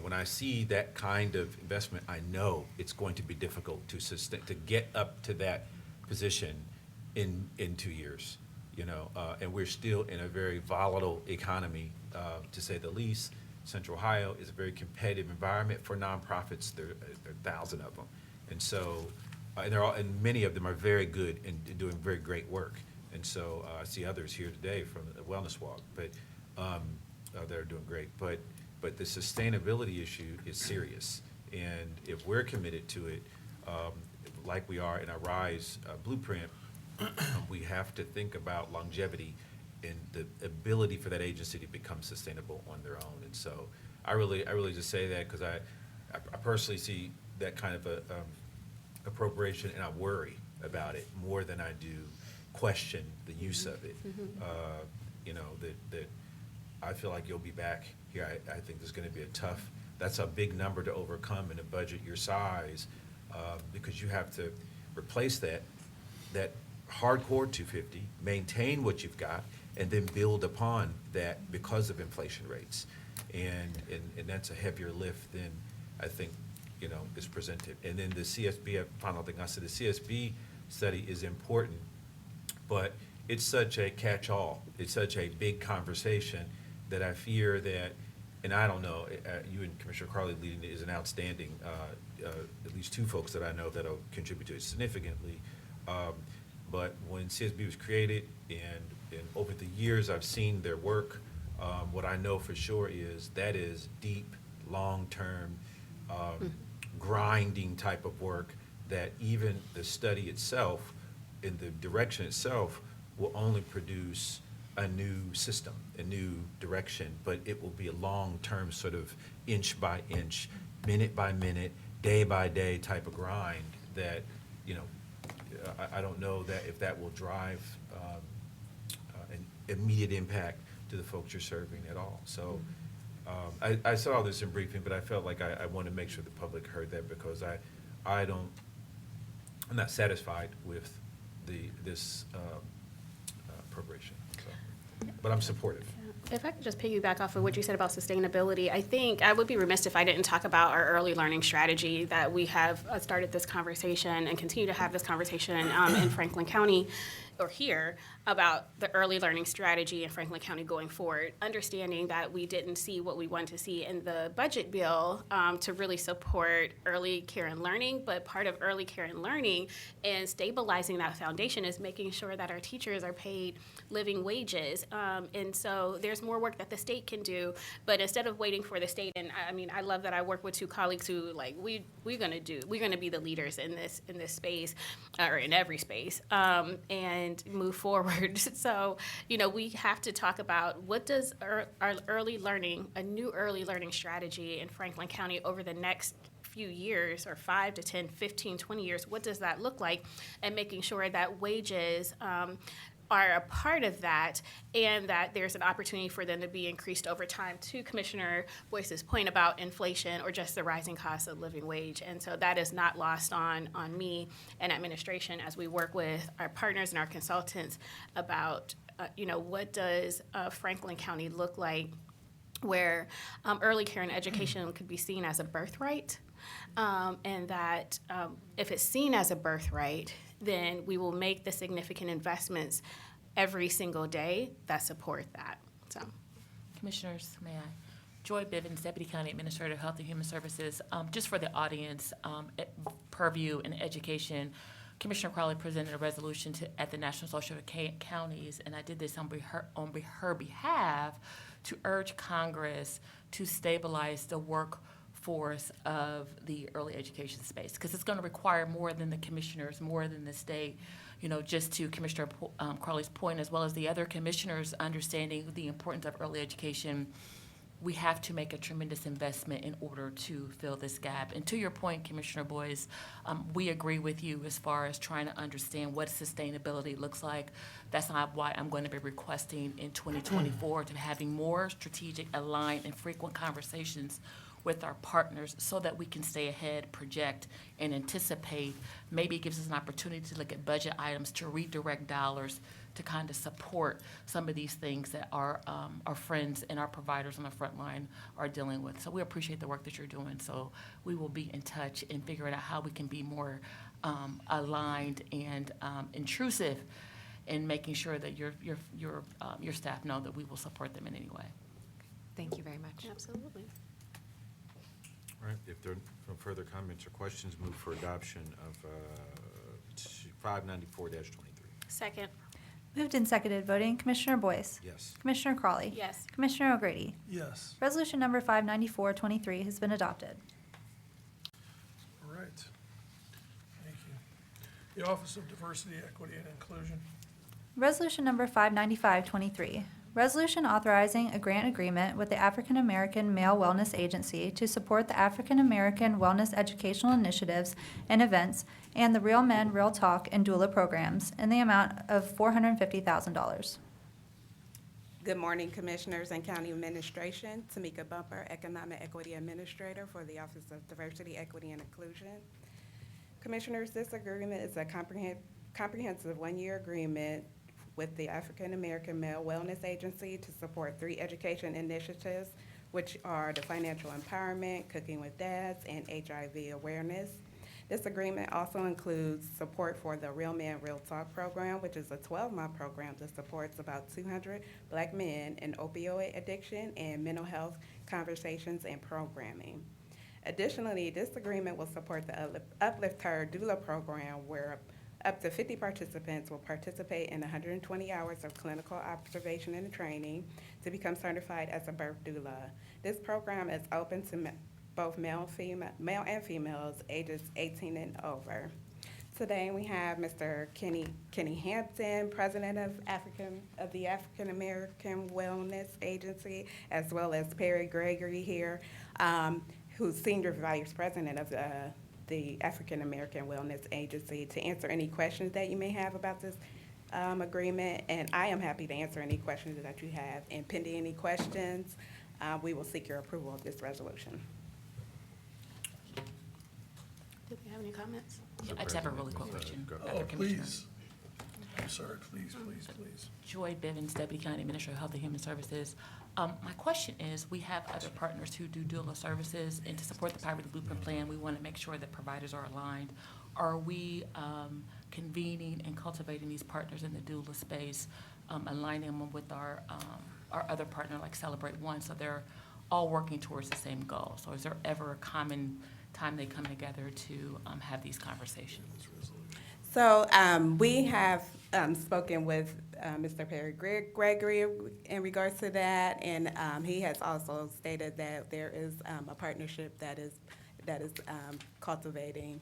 when I see that kind of investment, I know it's going to be difficult to sustain, to get up to that position in 2 years, and we're still in a very volatile economy, to say the least. Central Ohio is a very competitive environment for nonprofits. There are 1,000 of them, and so and many of them are very good and doing very great work. And so I see others here today from the Wellness Walk, but they're doing great. But the sustainability issue is serious, and if we're committed to it, like we are in our RISE blueprint, we have to think about longevity and the ability for that agency to become sustainable on their own. And so I really just say that because I personally see that kind of a appropriation, and I worry about it more than I do question the use of it. That I feel like you'll be back here. I think there's going to be that's a big number to overcome in a budget your size, because you have to replace that hardcore 250, maintain what you've got, and then build upon that because of inflation rates. And that's a heavier lift than I think is presented. And then the CSB, final thing I said, the CSB study is important, but it's such a catch-all. It's such a big conversation that I fear that, and I don't know, you and Commissioner Carley leading it is an outstanding, at least two folks that I know that'll contribute to it significantly. But when CSB was created, and over the years I've seen their work, what I know for sure is that is deep, long-term, grinding type of work that even the study itself, in the direction itself, will only produce a new system, a new direction, but it will be a long-term sort of inch by inch, minute by minute, day by day type of grind that, I don't know that if that will drive an immediate impact to the folks you're serving at all. So I saw this in briefing, but I felt like I want to make sure the public heard that, because I'm not satisfied with this appropriation. So, but I'm supportive. If I could just piggyback off of what you said about sustainability, I think I would be remiss if I didn't talk about our early learning strategy that we have started this conversation and continue to have this conversation in Franklin County or here about the early learning strategy in Franklin County going forward, understanding that we didn't see what we wanted to see in the budget bill to really support early care and learning, but part of early care and learning and stabilizing that foundation is making sure that our teachers are paid living wages. And so there's more work that the state can do, but instead of waiting for the state, and I love that I work with two colleagues who we're gonna be the leaders in this space, or in every space, and move forward. So, we have to talk about what does our early learning, a new early learning strategy in Franklin County over the next few years, or 5 to 10, 15, 20 years, what does that look like? And making sure that wages are a part of that, and that there's an opportunity for them to be increased over time, to Commissioner Boyce's point about inflation or just the rising cost of living wage. And so that is not lost on me and administration as we work with our partners and our consultants about, what does Franklin County look like where early care and education could be seen as a birthright, and that if it's seen as a birthright, then we will make the significant investments every single day that support that. So, Commissioners, may I? Joy Bivens, Deputy County Administrator of Health and Human Services. Just for the audience, purview in education, Commissioner Crowley presented a resolution at the National Social Counties, and I did this on her behalf to urge Congress to stabilize the workforce of the early education space, because it's going to require more than the commissioners, more than the state. Just to Commissioner Crowley's point, as well as the other commissioners understanding the importance of early education, we have to make a tremendous investment in order to fill this gap. And to your point, Commissioner Boyce, we agree with you as far as trying to understand what sustainability looks like. That's not why I'm going to be requesting in 2024 to having more strategic, aligned, and frequent conversations with our partners so that we can stay ahead, project, and anticipate. Maybe it gives us an opportunity to look at budget items to redirect dollars to kind of support some of these things that our friends and our providers on the front line are dealing with. So we appreciate the work that you're doing. So we will be in touch and figuring out how we can be more aligned and intrusive in making sure that your staff know that we will support them in any way. Thank you very much. Absolutely. All right, if there are no further comments or questions, move for adoption of 594-23. Second. Moved and seconded, voting Commissioner Boyce. Yes. Commissioner Crawley. Yes. Commissioner O'Grady. Yes. Resolution number 594-23 has been adopted. All right. Thank you. The Office of Diversity, Equity, and Inclusion. Resolution number 595-23. Resolution authorizing a grant agreement with the African American Male Wellness Agency to support the African American wellness educational initiatives and events and the Real Men, Real Talk and doula programs in the amount of $450,000. Good morning, Commissioners and County Administration. Tamika Bumper, Economic Equity Administrator for the Office of Diversity, Equity, and Inclusion. Commissioners, this agreement is a comprehensive one-year agreement with the African American Male Wellness Agency to support 3 education initiatives, which are the financial empowerment, Cooking with Dads, and HIV awareness. This agreement also includes support for the Real Men, Real Talk program, which is a 12-month program that supports about 200 Black men in opioid addiction and mental health conversations and programming. Additionally, this agreement will support the Uplift Her doula program, where up to 50 participants will participate in 120 hours of clinical observation and training to become certified as a birth doula. This program is open to both male and females ages 18 and over. Today we have Mr. Kenny Hampton, President of the African American Wellness Agency, as well as Perry Gregory here, who's Senior Vice President of the African American Wellness Agency, to answer any questions that you may have about this agreement. And I am happy to answer any questions that you have. And pending any questions, we will seek your approval of this resolution. Do we have any comments? I just have a really quick question. Oh, please. I'm sorry, please. Joy Bivens, Deputy County Administrator of Health and Human Services. My question is, we have other partners who do doula services, and to support the Poverty Blueprint Plan, we want to make sure that providers are aligned. Are we convening and cultivating these partners in the doula space, aligning them with our other partner like Celebrate One, so they're all working towards the same goal? So is there ever a common time they come together to have these conversations? So we have spoken with Mr. Perry Gregory in regards to that, and he has also stated that there is a partnership that is cultivating.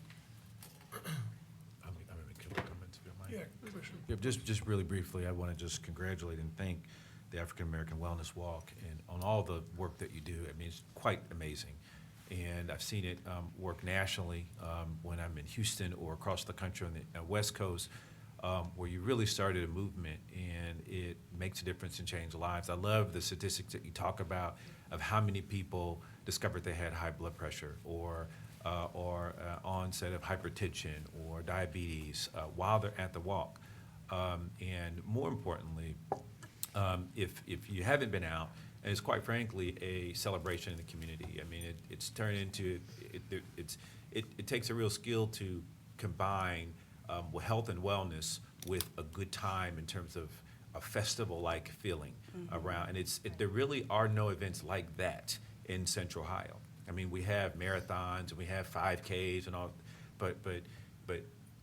I'm gonna make a couple comments if you don't mind. Yeah, Commissioner. Yeah, just really briefly, I want to just congratulate and thank the African American Wellness Walk and on all the work that you do. I mean, it's quite amazing. And I've seen it work nationally when I'm in Houston or across the country on the West Coast, where you really started a movement and it makes a difference and changes lives. I love the statistics that you talk about of how many people discovered they had high blood pressure or onset of hypertension or diabetes while they're at the walk. And more importantly, if you haven't been out, and it's quite frankly a celebration in the community. I mean, it's turned into, it takes a real skill to combine health and wellness with a good time in terms of a festival-like feeling around. And there really are no events like that in Central Ohio. I mean, we have marathons and we have 5Ks and all, but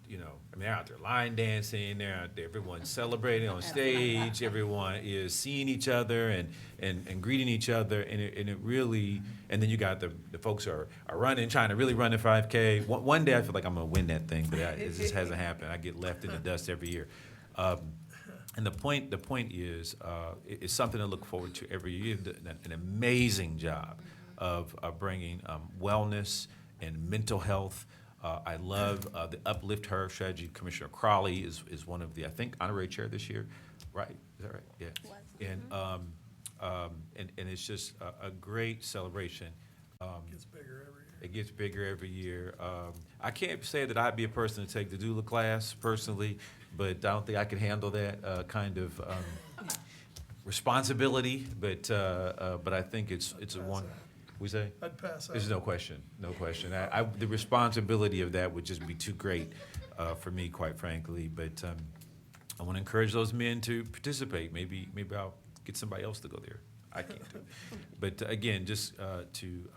you know, I mean, they're out there line dancing, they're out there, everyone's celebrating on stage, everyone is seeing each other and greeting each other, and it really, and then you got the folks are running, trying to really run the 5K. One day I feel like I'm gonna win that thing, but it just hasn't happened. I get left in the dust every year. And the point is, it's something to look forward to every year. You've done an amazing job of bringing wellness and mental health. I love the Uplift Her strategy. Commissioner Crawley is one of the, I think, honorary chair this year, right? Is that right? Yeah. And it's just a great celebration. Gets bigger every year. It gets bigger every year. I can't say that I'd be a person to take the doula class personally, but I don't think I could handle that kind of responsibility. But I think it's a one. We say? I'd pass out. There's no question. The responsibility of that would just be too great for me, quite frankly. But I want to encourage those men to participate. Maybe I'll get somebody else to go there. I can't do it. But again, just to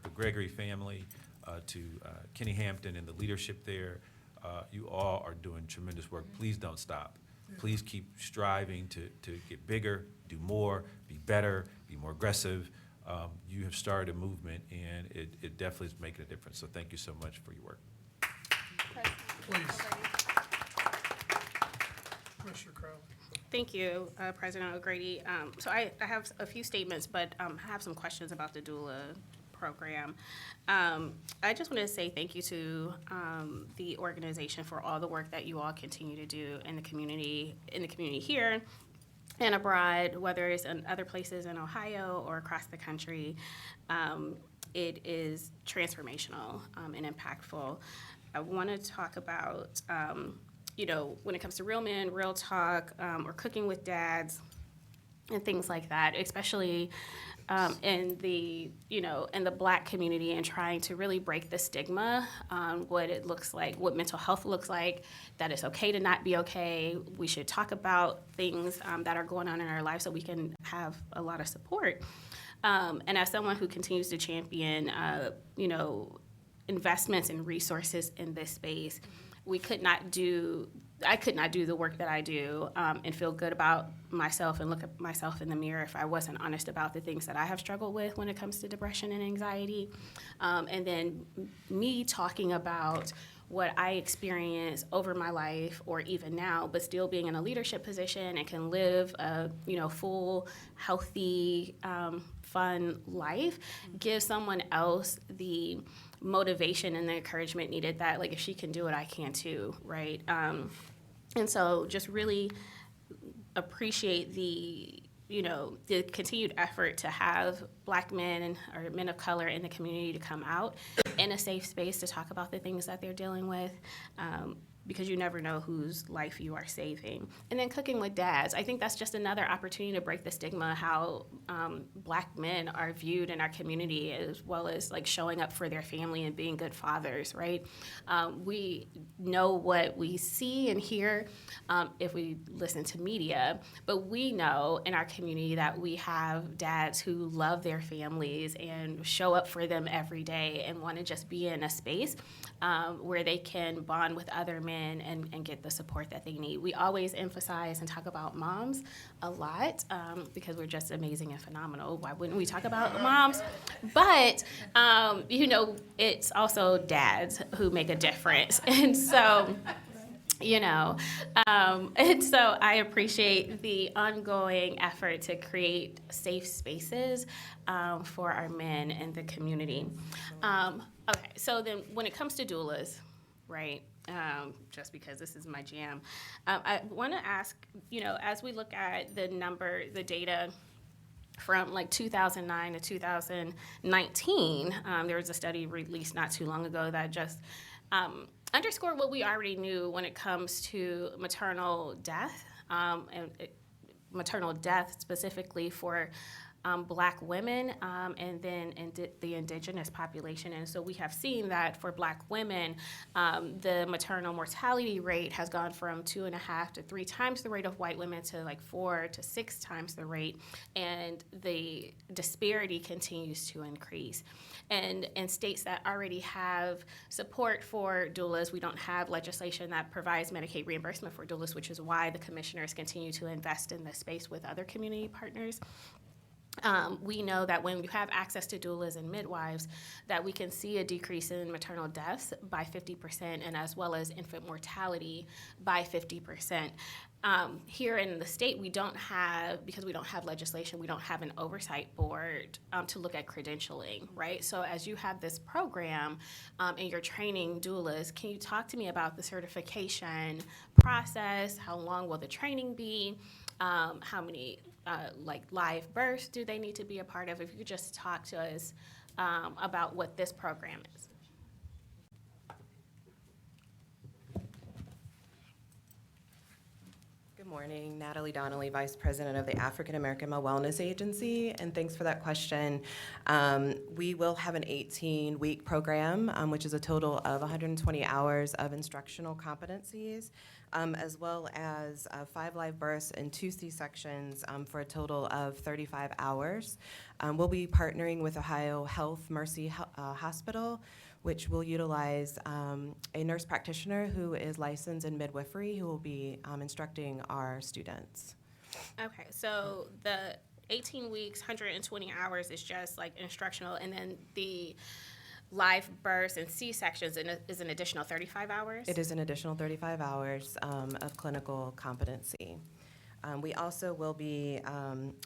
the Gregory family, to Kenny Hampton and the leadership there, you all are doing tremendous work. Please don't stop. Please keep striving to get bigger, do more, be better, be more aggressive. You have started a movement, and it definitely is making a difference. So thank you so much for your work. Please. Commissioner Crowley. Thank you, President O'Grady. So I have a few statements, but I have some questions about the doula program. I just wanted to say thank you to the organization for all the work that you all continue to do in the community here and abroad, whether it's in other places in Ohio or across the country. It is transformational and impactful. I want to talk about when it comes to Real Men, Real Talk, or Cooking with Dads, and things like that, especially in the Black community, and trying to really break the stigma on what it looks like, what mental health looks like, that it's okay to not be okay. We should talk about things that are going on in our lives so we can have a lot of support. And as someone who continues to champion, investments and resources in this space, I could not do the work that I do and feel good about myself and look at myself in the mirror if I wasn't honest about the things that I have struggled with when it comes to depression and anxiety. And then me talking about what I experience over my life or even now, but still being in a leadership position and can live a full, healthy, fun life, give someone else the motivation and the encouragement needed that, like, if she can do it, I can too, right? And so just really appreciate the continued effort to have Black men or men of color in the community to come out in a safe space to talk about the things that they're dealing with, because you never know whose life you are saving. And then Cooking with Dads, I think that's just another opportunity to break the stigma how Black men are viewed in our community, as well as like showing up for their family and being good fathers, right? We know what we see and hear if we listen to media, but we know in our community that we have dads who love their families and show up for them every day and want to just be in a space where they can bond with other men and get the support that they need. We always emphasize and talk about moms a lot because we're just amazing and phenomenal. Why wouldn't we talk about moms? But, it's also dads who make a difference. And so, and so I appreciate the ongoing effort to create safe spaces for our men in the community. Okay, so then when it comes to doulas, right, just because this is my jam, I want to ask, as we look at the data from like 2009 to 2019, there was a study released not too long ago that just underscored what we already knew when it comes to maternal death, maternal death specifically for Black women and then the indigenous population. And so we have seen that for Black women, the maternal mortality rate has gone from 2.5 to 3 times the rate of white women to like 4 to 6 times the rate. And the disparity continues to increase. And in states that already have support for doulas, we don't have legislation that provides Medicaid reimbursement for doulas, which is why the commissioners continue to invest in this space with other community partners. We know that when you have access to doulas and midwives, that we can see a decrease in maternal deaths by 50% and as well as infant mortality by 50%. Here in the state, we don't have, because we don't have legislation, we don't have an oversight board to look at credentialing, right? So as you have this program and you're training doulas, can you talk to me about the certification process? How long will the training be? How many like live births do they need to be a part of? If you could just talk to us about what this program is. Good morning, Natalie Donnelly, Vice President of the African American Male Wellness Agency, and thanks for that question. We will have an 18-week program, which is a total of 120 hours of instructional competencies, as well as 5 live births and 2 C-sections for a total of 35 hours. We'll be partnering with Ohio Health Mercy Hospital, which will utilize a nurse practitioner who is licensed in midwifery, who will be instructing our students. Okay, so the 18 weeks, 120 hours is just like instructional, and then the live births and C-sections is an additional 35 hours? It is an additional 35 hours of clinical competency. We also will be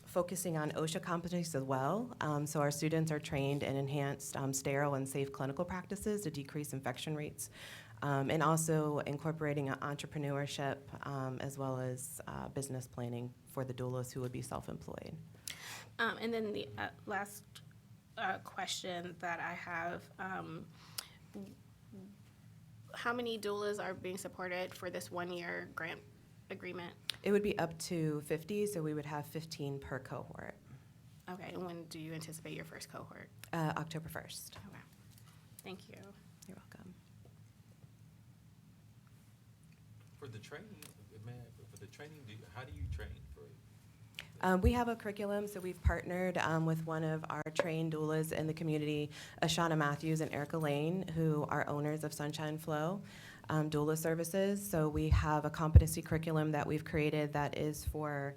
focusing on OSHA competencies as well. So our students are trained in enhanced sterile and safe clinical practices to decrease infection rates, and also incorporating entrepreneurship as well as business planning for the doulas who would be self-employed. And then the last question that I have, how many doulas are being supported for this 1-year grant agreement? It would be up to 50, so we would have 15 per cohort. Okay, and when do you anticipate your first cohort? October 1st. Okay, thank you. You're welcome. For the training, how do you train for? We have a curriculum, so we've partnered with one of our trained doulas in the community, Ashana Matthews and Erica Lane, who are owners of Sunshine Flow doula services. So we have a competency curriculum that we've created that is for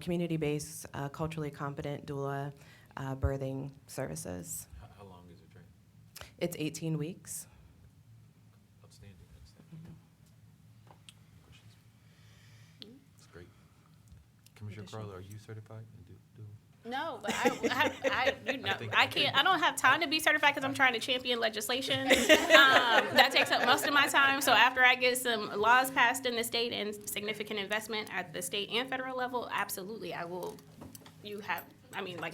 community-based, culturally competent doula birthing services. How long is it training? It's 18 weeks. Outstanding. Questions? That's great. Commissioner Crowley, are you certified in doula? No, but I don't have time to be certified because I'm trying to champion legislation. That takes up most of my time. So after I get some laws passed in the state and significant investment at the state and federal level, absolutely, I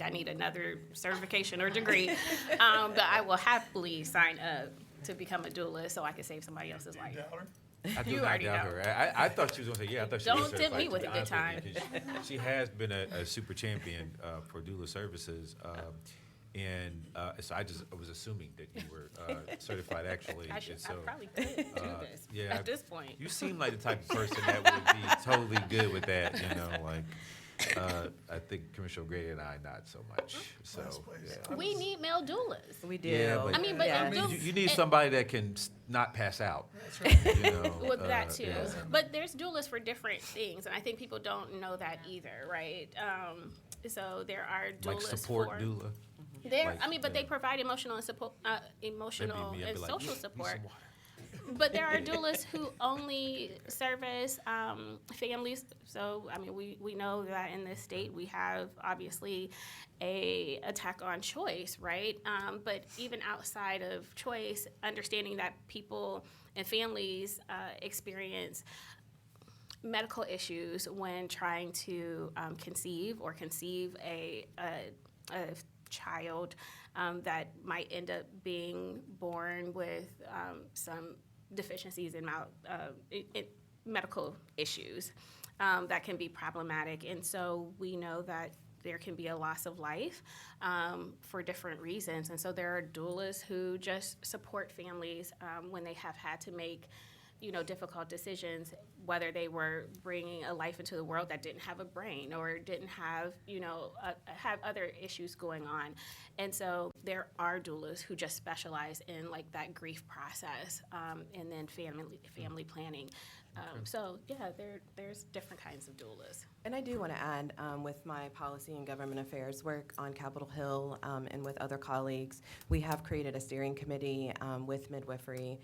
need another certification or degree, but I will happily sign up to become a doula so I can save somebody else's life. I do You not already doubt know. her. I thought she was going to say, yeah, I thought she was Don't tempt certified. me with a good time. She has been a super champion for doula services. So I was assuming that you were certified actually. I probably could do this at this point. You seem like the type of person that would be totally good with that, I think Commissioner Gray and I, not so much. So, yeah. We need male doulas. We do. Yeah, but, you need somebody that can not pass out. That's right. With that too. Yeah. But there's doulas for different things, and I think people don't know that either, right? So there are doulas Like support doula. They provide emotional and social support. Some water. But there are doulas who only service families. So, we know that in this state we have obviously a attack on choice, right? But even outside of choice, understanding that people and families experience medical issues when trying to conceive a child that might end up being born with some deficiencies in medical issues that can be problematic. And so we know that there can be a loss of life for different reasons. And so there are doulas who just support families when they have had to make difficult decisions, whether they were bringing a life into the world that didn't have a brain or didn't have, have other issues going on. And so there are doulas who just specialize in like that grief process and then family planning. So, yeah, there's different kinds of doulas. And I do want to add, with my policy and government affairs work on Capitol Hill and with other colleagues, we have created a steering committee with midwifery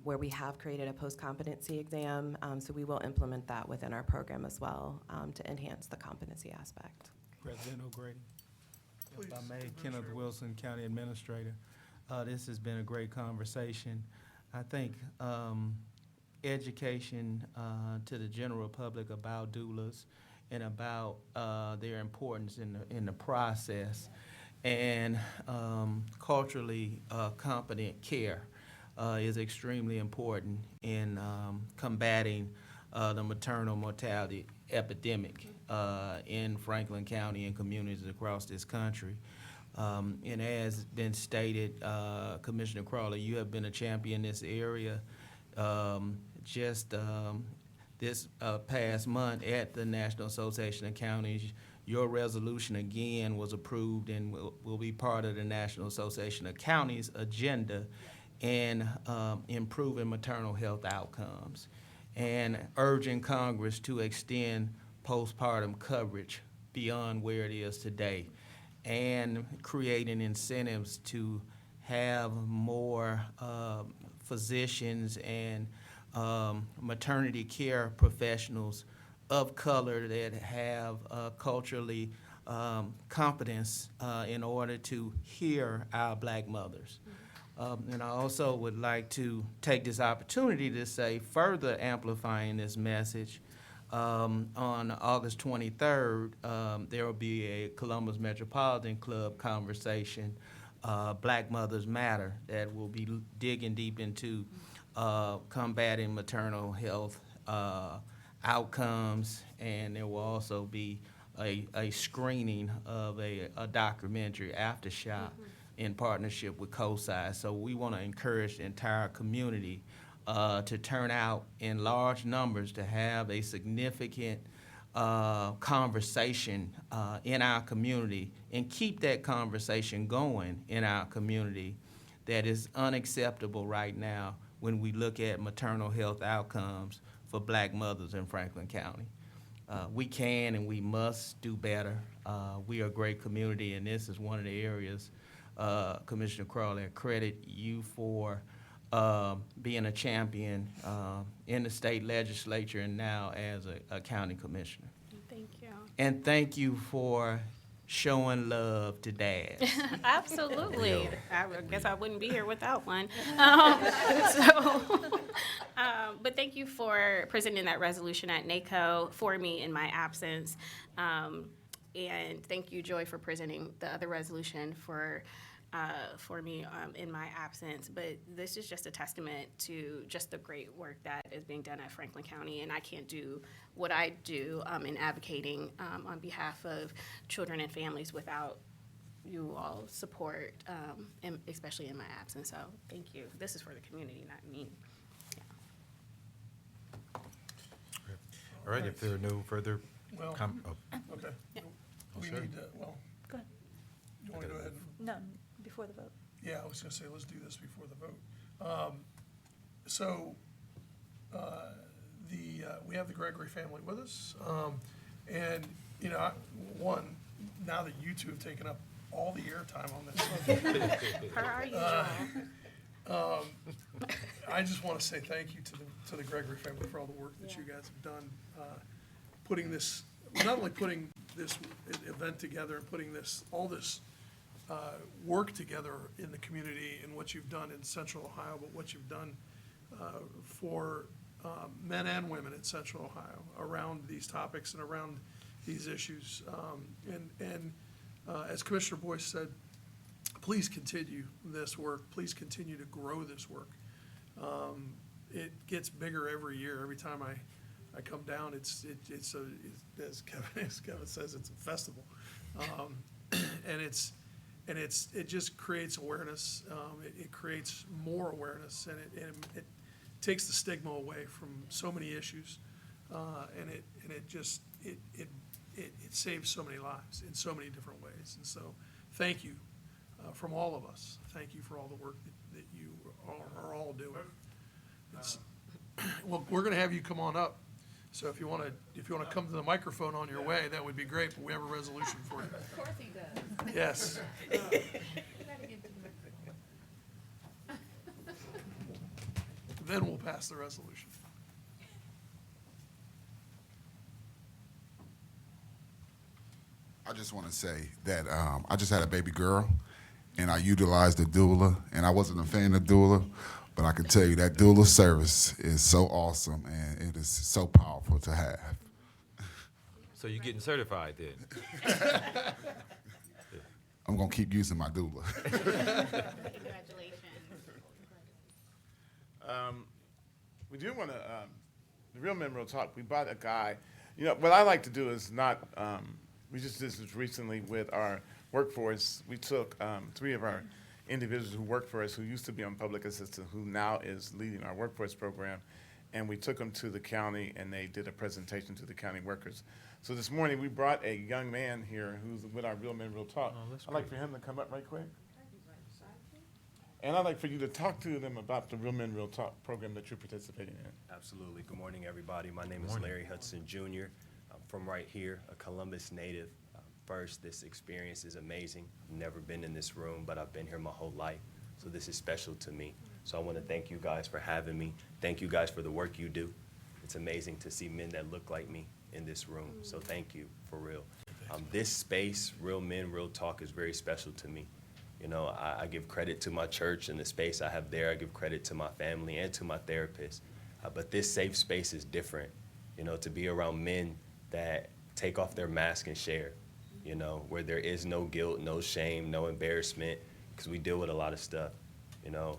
where we have created a post-competency exam. So we will implement that within our program as well to enhance the competency aspect. President O'Grady. If I Please, may, Kenneth Administrator. Wilson, County Administrator. This has been a great conversation. I think education to the general public about doulas and about their importance in the process and culturally competent care is extremely important in combating the maternal mortality epidemic in Franklin County and communities across this country. And as been stated, Commissioner Crawley, you have been a champion in this area. This past month at the National Association of Counties, your resolution again was approved and will be part of the National Association of Counties agenda in improving maternal health outcomes and urging Congress to extend postpartum coverage beyond where it is today and creating incentives to have more physicians and maternity care professionals of color that have culturally competence in order to hear our black mothers. And I also would like to take this opportunity to say, further amplifying this message, on August 23rd, there will be a Columbus Metropolitan Club conversation, Black Mothers Matter, that will be digging deep into combating maternal health outcomes, and there will also be a screening of a documentary, Aftershock, in partnership with COSI. So we want to encourage the entire community to turn out in large numbers to have a significant conversation in our community and keep that conversation going in our community that is unacceptable right now when we look at maternal health outcomes for black mothers in Franklin County. We can and we must do better. We are a great community, and this is one of the areas, Commissioner Crawley, I credit you for being a champion in the state legislature and now as a county commissioner. Thank you. And thank you for showing love to dads. Absolutely. I guess I wouldn't be here without one. But thank you for presenting that resolution at NACO for me in my absence. And thank you, Joy, for presenting the other resolution for me in my absence. But this is just a testament to just the great work that is being done at Franklin County. And I can't do what I do in advocating on behalf of children and families without you all support, and especially in my absence. So thank you. This is for the community, not me. All right, if there are no further Well, okay. Yeah. We sure. need to, Go ahead. you want to go ahead? No, before the vote. Yeah, I was gonna say, let's do this before the vote. We have the Gregory family with us. And, you know, now that you two have taken up all the airtime on this subject, Per our usual. I just want to say thank you to the Gregory family for all the work that you guys have done, putting this, not only putting this event together and putting all this work together in the community and what you've done in Central Ohio, but what you've done for men and women in Central Ohio around these topics and around these issues. As Commissioner Boyce said, please continue this work. Please continue to grow this work. It gets bigger every year. Every time I come down, as Kevin says, it's a festival. It just creates awareness. It creates more awareness, and it takes the stigma away from so many issues. It saves so many lives in so many different ways. And so, thank you from all of us. Thank you for all the work that you are all doing. Well, we're gonna have you come on up. So if you wanna come to the microphone on your way, that would be great, but we have a resolution for you. Of course he does. Yes. Then we'll pass the resolution. I just want to say that I just had a baby girl, and I utilized the doula, and I wasn't a fan of doula, but I can tell you that doula service is so awesome, and it is so powerful to have. So you're getting certified then? I'm going to keep using my doula. Congratulations. We do want to, the Real Men Real Talk, we brought a guy. You know, what I like to do is not, we just did this recently with our workforce. We took 3 of our individuals who work for us, who used to be on public assistance, who now is leading our workforce program, and we took them to the county, and they did a presentation to the county workers. So this morning, we brought a young man here who's with our Real Men Real Talk. I'd like for him to come up right quick. And I'd like for you to talk to them about the Real Men Real Talk program that you're participating in. Absolutely. Good morning, everybody. My name is Larry Hudson Jr. I'm from right here, a Columbus native. First, this experience is amazing. Never been in this room, but I've been here my whole life. So this is special to me. So I want to thank you guys for having me. Thank you guys for the work you do. It's amazing to see men that look like me in this room. So thank you, for real. This space, Real Men Real Talk, is very special to me. You know, I give credit to my church and the space I have there. I give credit to my family and to my therapist. But this safe space is different, you know, to be around men that take off their mask and share, you know, where there is no guilt, no shame, no embarrassment, because we deal with a lot of stuff. You know,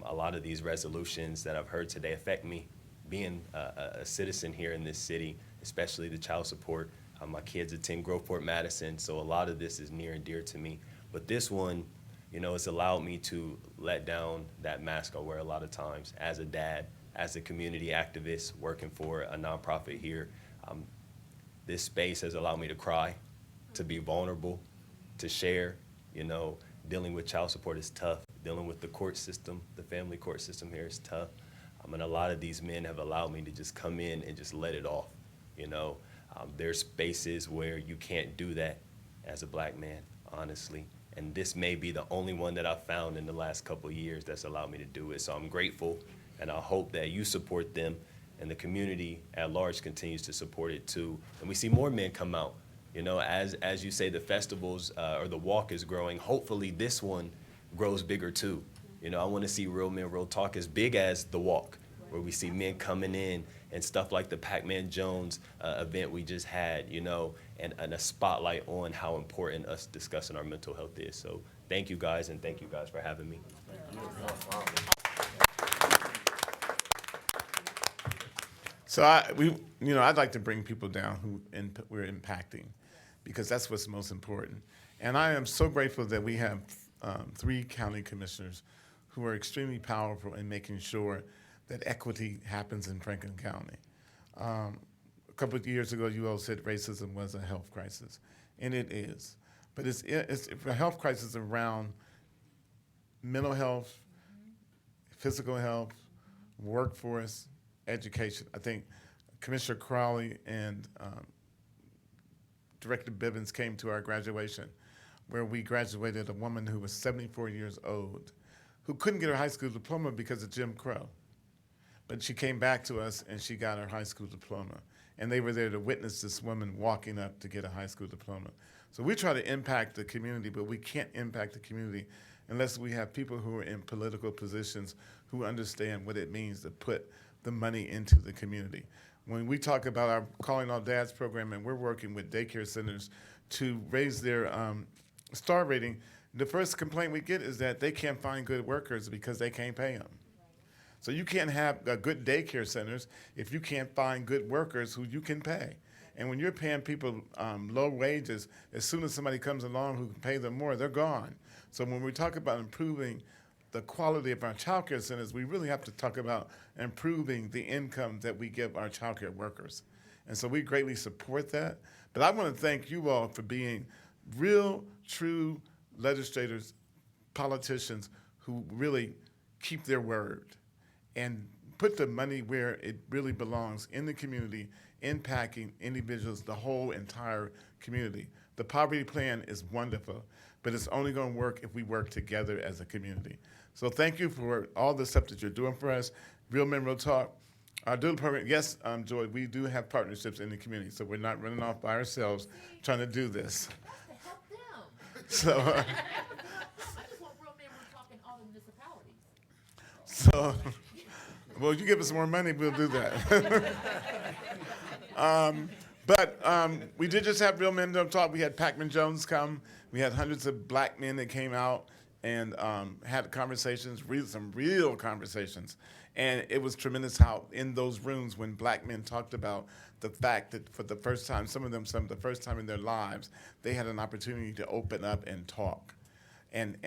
a lot of these resolutions that I've heard today affect me, being a citizen here in this city, especially the child support. My kids attend Groveport Madison, so a lot of this is near and dear to me. But this one, you know, it's allowed me to let down that mask I wear a lot of times as a dad, as a community activist working for a nonprofit here. This space has allowed me to cry, to be vulnerable, to share. You know, dealing with child support is tough. Dealing with the court system, the family court system here is tough. And a lot of these men have allowed me to just come in and just let it off. You know, there's spaces where you can't do that as a black man, honestly. And this may be the only one that I've found in the last couple of years that's allowed me to do it. So I'm grateful, and I hope that you support them, and the community at large continues to support it too. And we see more men come out. You know, as you say, the festivals or the walk is growing. Hopefully this one grows bigger too. You know, I want to see Real Men Real Talk as big as the walk, where we see men coming in and stuff like the Pac-Man Jones event we just had, you know, and a spotlight on how important us discussing our mental health is. So thank you guys, and thank you guys for having me. So I'd like to bring people down who we're impacting, because that's what's most important. And I am so grateful that we have 3 county commissioners who are extremely powerful in making sure that equity happens in Franklin County. A couple of years ago, you all said racism was a health crisis, and it is. But it's a health crisis around mental health, physical health, workforce, education. I think Commissioner Crowley and Director Bivens came to our graduation, where we graduated a woman who was 74 years old, who couldn't get her high school diploma because of Jim Crow. But she came back to us and she got her high school diploma. And they were there to witness this woman walking up to get a high school diploma. So we try to impact the community, but we can't impact the community unless we have people who are in political positions who understand what it means to put the money into the community. When we talk about our Calling All Dads program, and we're working with daycare centers to raise their star rating, the first complaint we get is that they can't find good workers because they can't pay them. So you can't have good daycare centers if you can't find good workers who you can pay. And when you're paying people low wages, as soon as somebody comes along who can pay them more, they're gone. So when we talk about improving the quality of our child care centers, we really have to talk about improving the income that we give our child care workers. And so we greatly support that. But I want to thank you all for being real, true legislators, politicians who really keep their word and put the money where it really belongs, in the community, impacting individuals, the whole entire community. The poverty plan is wonderful, but it's only going to work if we work together as a community. So thank you for all the stuff that you're doing for us. Real Men, Real Talk. Our doula program, yes, Joy, we do have partnerships in the community, so we're not running off by ourselves trying to do this. So, so, well, you give us more money, we'll do that. But we did just have Real Men Don't Talk. We had Pac-Man Jones come. We had hundreds of black men that came out and had conversations, some real conversations. And it was tremendous how in those rooms when black men talked about the fact that for the first time, some of the first time in their lives, they had an opportunity to open up and talk. And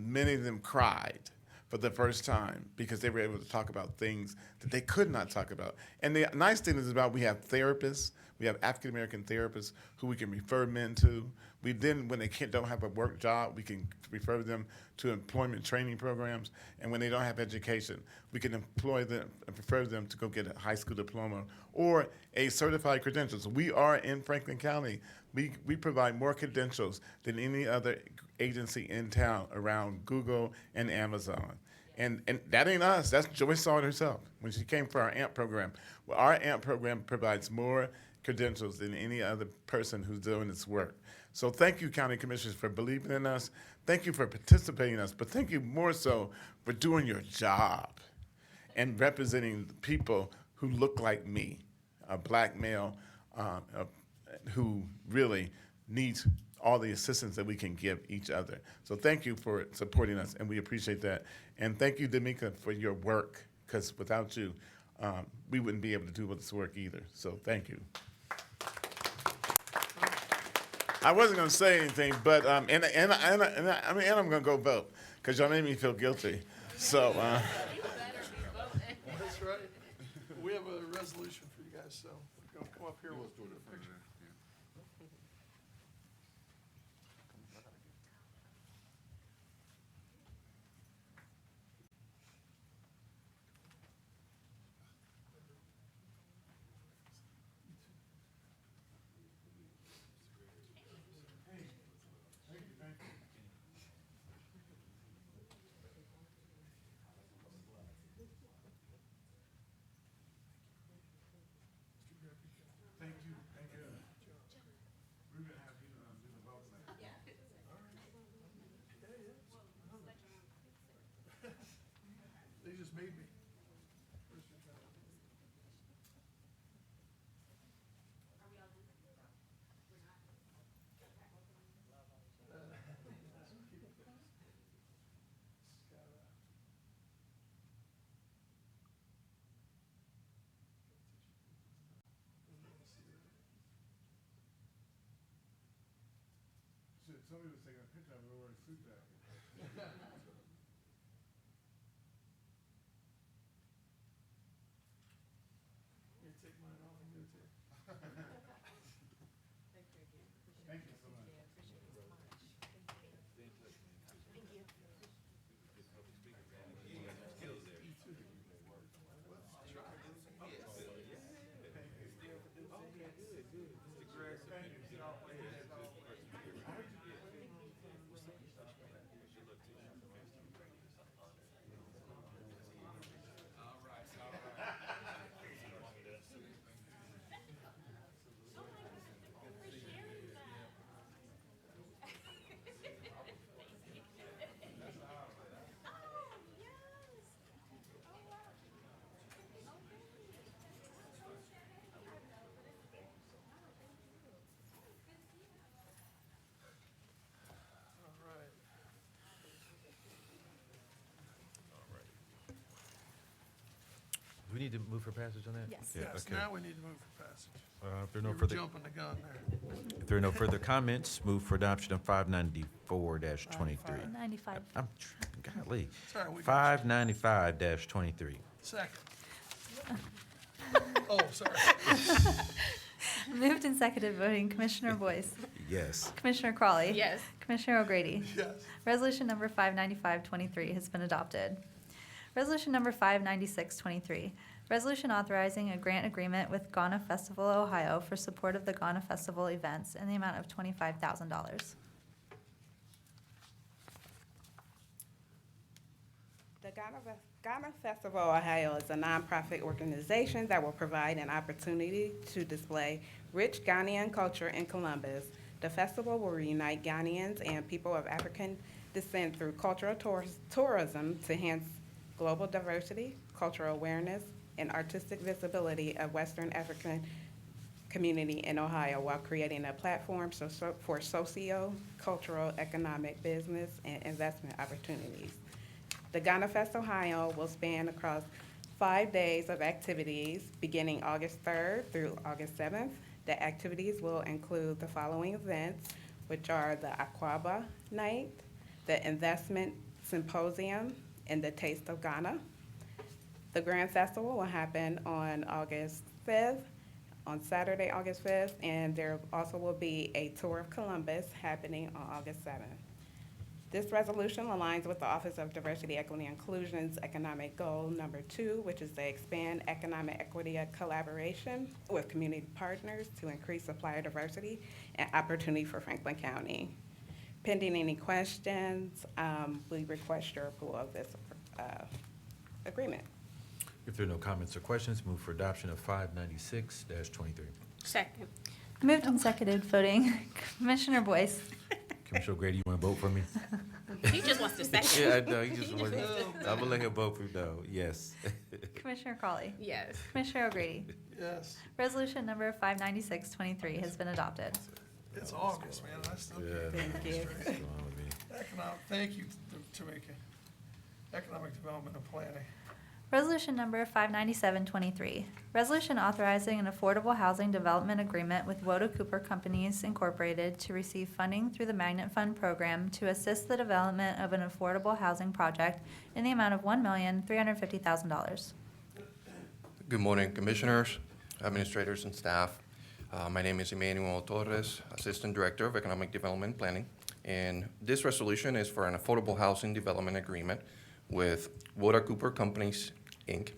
many of them cried for the first time because they were able to talk about things that they could not talk about. And the nice thing is about we have therapists, we have African-American therapists who we can refer men to. We then, when they don't have a work job, we can refer them to employment training programs. And when they don't have education, we can employ them, refer them to go get a high school diploma or a certified credentials. We are in Franklin County. We provide more credentials than any other agency in town around Google and Amazon. And that ain't us. That's Joyce saw it herself when she came for our AMP program. Well, our AMP program provides more credentials than any other person who's doing this work. So thank you, County Commissioners, for believing in us. Thank you for participating in us. But thank you more so for doing your job and representing people who look like me, a black male who really needs all the assistance that we can give each other. So thank you for supporting us, and we appreciate that. And thank you, D'Amica, for your work, because without you, we wouldn't be able to do this work either. So thank you. I wasn't going to say anything, but I'm going to go vote because y'all made me feel guilty. So. That's right. We have a resolution for you guys, so we're going to come up here. We'll do a picture. Thank you. Thank you. We're going to have you do the vote now. They just made me. Somebody was taking a picture of me wearing a suit jacket. You take mine off and give it to you. Thank you so much. Do we need to move for passage on that? Yes. Yeah, Yes, okay. now we need to move for passage. If there are no You were further, jumping the gun there. if there are no further comments, move for adoption of 594-23. 95. I'm, golly, Sorry, we got 595-23. Second. Oh, sorry. Moved and seconded voting, Commissioner Boyce, Yes. Commissioner Crawley. Yes. Commissioner O'Grady. Yes. Resolution number 595-23 has been adopted. Resolution number 59623, resolution authorizing a grant agreement with Ghana Festival Ohio for support of the Ghana Festival events in the amount of $25,000. The Ghana Festival Ohio is a nonprofit organization that will provide an opportunity to display rich Ghanaian culture in Columbus. The festival will reunite Ghanaians and people of African descent through cultural tourism to enhance global diversity, cultural awareness, and artistic visibility of Western African community in Ohio while creating a platform for socio-cultural, economic, business, and investment opportunities. The Ghana Fest Ohio will span across 5 days of activities beginning August 3rd through August 7th. The activities will include the following events, which are the Aquaba Night, the Investment Symposium, and the Taste of Ghana. The Grand Festival will happen on August 5th, on Saturday, August 5th, and there also will be a tour of Columbus happening on August 7th. This resolution aligns with the Office of Diversity, Equity, and Inclusion's economic goal number 2, which is to expand economic equity and collaboration with community partners to increase supplier diversity and opportunity for Franklin County. Pending any questions, we request your approval of this agreement. If there are no comments or questions, move for adoption of 596-23. Second. Moved and seconded, voting Commissioner Boyce, Commissioner O'Grady, you want to vote for me? He just wants to second. Yeah, I know, he just wants, I'm gonna let him vote for no, yes. Commissioner Crawley, Yes. Commissioner O'Grady. Yes, Resolution number 59623 has been adopted. it's August, man, I still Yeah. can't. Thank you. What's going on with me? Thank you, Tamika. Economic Development and Planning. Resolution number 59723, resolution authorizing an affordable housing development agreement with Woda Cooper Companies Incorporated to receive funding through the Magnet Fund program to assist the development of an affordable housing project in the amount of $1,350,000. Good morning, Commissioners, Administrators, and staff. My name is Emmanuel Torres, Assistant Director of Economic Development Planning, and this resolution is for an affordable housing development agreement with Woda Cooper Companies, Inc.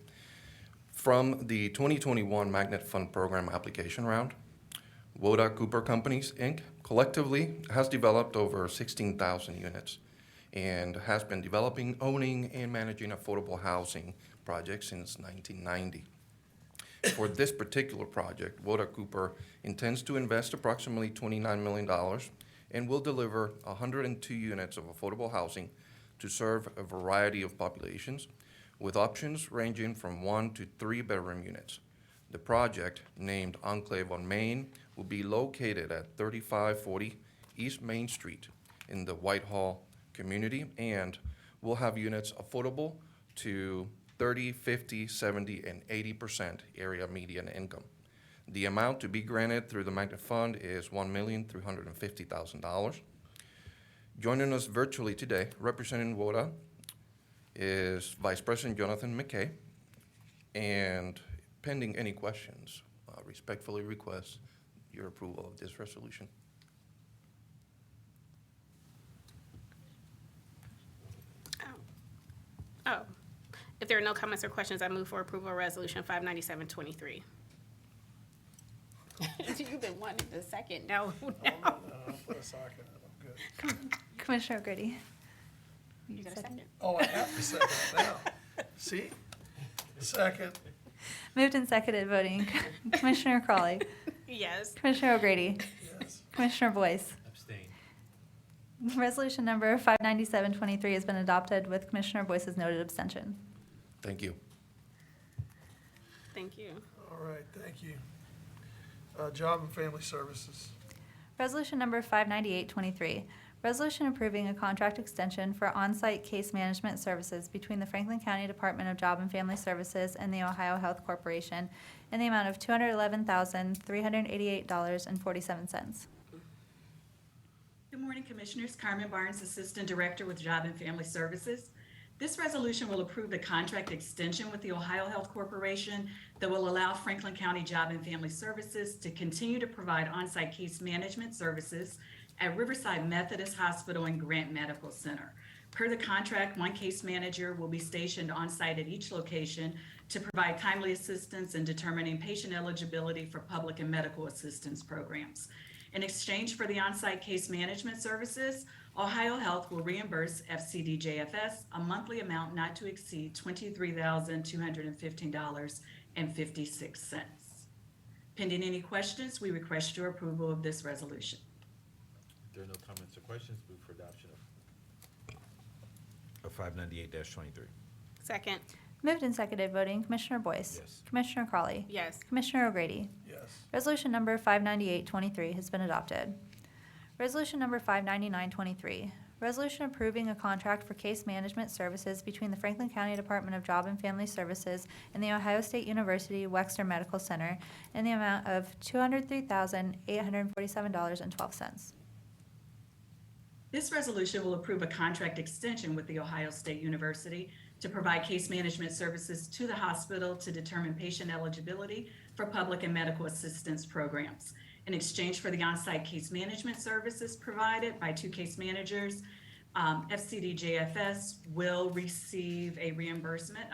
From the 2021 Magnet Fund Program application round, Woda Cooper Companies, Inc. collectively has developed over 16,000 units and has been developing, owning, and managing affordable housing projects since 1990. For this particular project, Woda Cooper intends to invest approximately $29 million and will deliver 102 units of affordable housing to serve a variety of populations, with options ranging from 1 to 3 bedroom units. The project, named Enclave on Main, will be located at 3540 East Main Street in the Whitehall community and will have units affordable to 30, 50, 70, and 80% area median income. The amount to be granted through the Magnet Fund is $1,350,000. Joining us virtually today, representing Woda, is Vice President Jonathan McKay, and pending any questions, respectfully request your approval of this resolution. Oh, if there are no comments or questions, I move for approval of Resolution 59723. You've been wanting the second, no. I'll put a sock in it, I'm good. Commissioner O'Grady. You got a second? Oh, I have to second it now. See? Second. Moved and seconded, voting Commissioner Crawley, Yes. Commissioner O'Grady, Yes. Commissioner Boyce. Abstain. Resolution number 59723 has been adopted with Commissioner Boyce's noted abstention. Thank you. Thank you. All right, thank you. Job and Family Services. Resolution number 59823, resolution approving a contract extension for on-site case management services between the Franklin County Department of Job and Family Services and the Ohio Health Corporation in the amount of $211,388.47. Good morning, Commissioners. Carmen Barnes, Assistant Director with Job and Family Services. This resolution will approve the contract extension with the Ohio Health Corporation that will allow Franklin County Job and Family Services to continue to provide on-site case management services at Riverside Methodist Hospital and Grant Medical Center. Per the contract, one case manager will be stationed on-site at each location to provide timely assistance in determining patient eligibility for public and medical assistance programs. In exchange for the on-site case management services, Ohio Health will reimburse FCDJFS a monthly amount not to exceed $23,215.56. Pending any questions, we request your approval of this resolution. If there are no comments or questions, move for adoption of 598-23. Second. Moved and seconded, voting Commissioner Boyce. Yes. Commissioner Crawley. Yes. Commissioner O'Grady. Yes. Resolution number 59823 has been adopted. Resolution number 59923, resolution approving a contract for case management services between the Franklin County Department of Job and Family Services and the Ohio State University Wexner Medical Center in the amount of $203,847.12. This resolution will approve a contract extension with the Ohio State University to provide case management services to the hospital to determine patient eligibility for public and medical assistance programs. In exchange for the on-site case management services provided by two case managers, FCDJFS will receive a reimbursement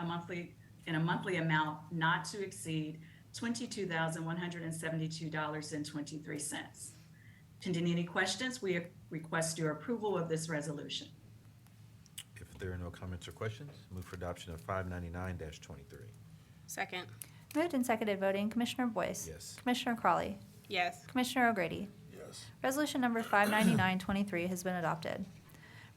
in a monthly amount not to exceed $22,172.23. Pending any questions, we request your approval of this resolution. If there are no comments or questions, move for adoption of 599-23. Second. Moved and seconded, voting Commissioner Boyce. Yes. Commissioner Crawley. Yes. Commissioner O'Grady. Yes. Resolution number 59923 has been adopted.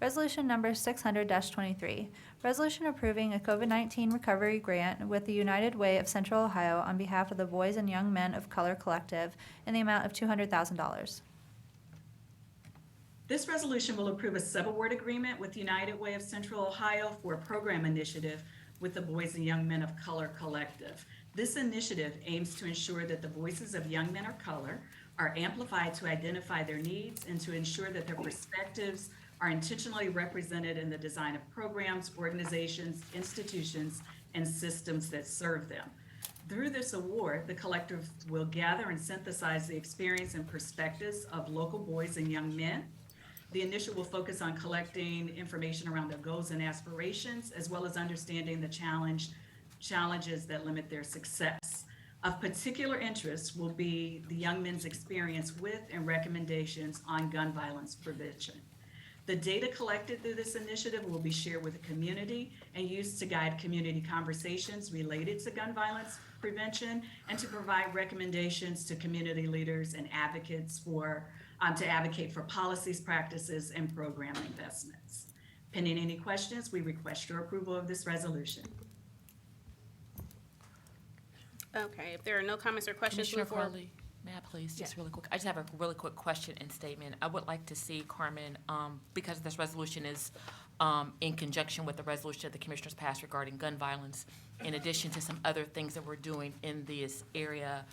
Resolution number 600-23, resolution approving a COVID-19 recovery grant with the United Way of Central Ohio on behalf of the Boys and Young Men of Color Collective in the amount of $200,000. This resolution will approve a subaward agreement with United Way of Central Ohio for a program initiative with the Boys and Young Men of Color Collective. This initiative aims to ensure that the voices of young men of color are amplified to identify their needs and to ensure that their perspectives are intentionally represented in the design of programs, organizations, institutions, and systems that serve them. Through this award, the collective will gather and synthesize the experience and perspectives of local boys and young men. The initiative will focus on collecting information around their goals and aspirations, as well as understanding the challenges that limit their success. Of particular interest will be the young men's experience with and recommendations on gun violence prevention. The data collected through this initiative will be shared with the community and used to guide community conversations related to gun violence prevention and to provide recommendations to community leaders and advocates to advocate for policies, practices, and program investments. Pending any questions, we request your approval of this resolution. Okay, if there are no comments or questions, Commissioner move forward. Crowley, may I please, just Yes. really quick, I just have a really quick question and statement. I would like to see, Carmen, because this resolution is in conjunction with the resolution that the commissioners passed regarding gun violence, in addition to some other things that we're doing in this area.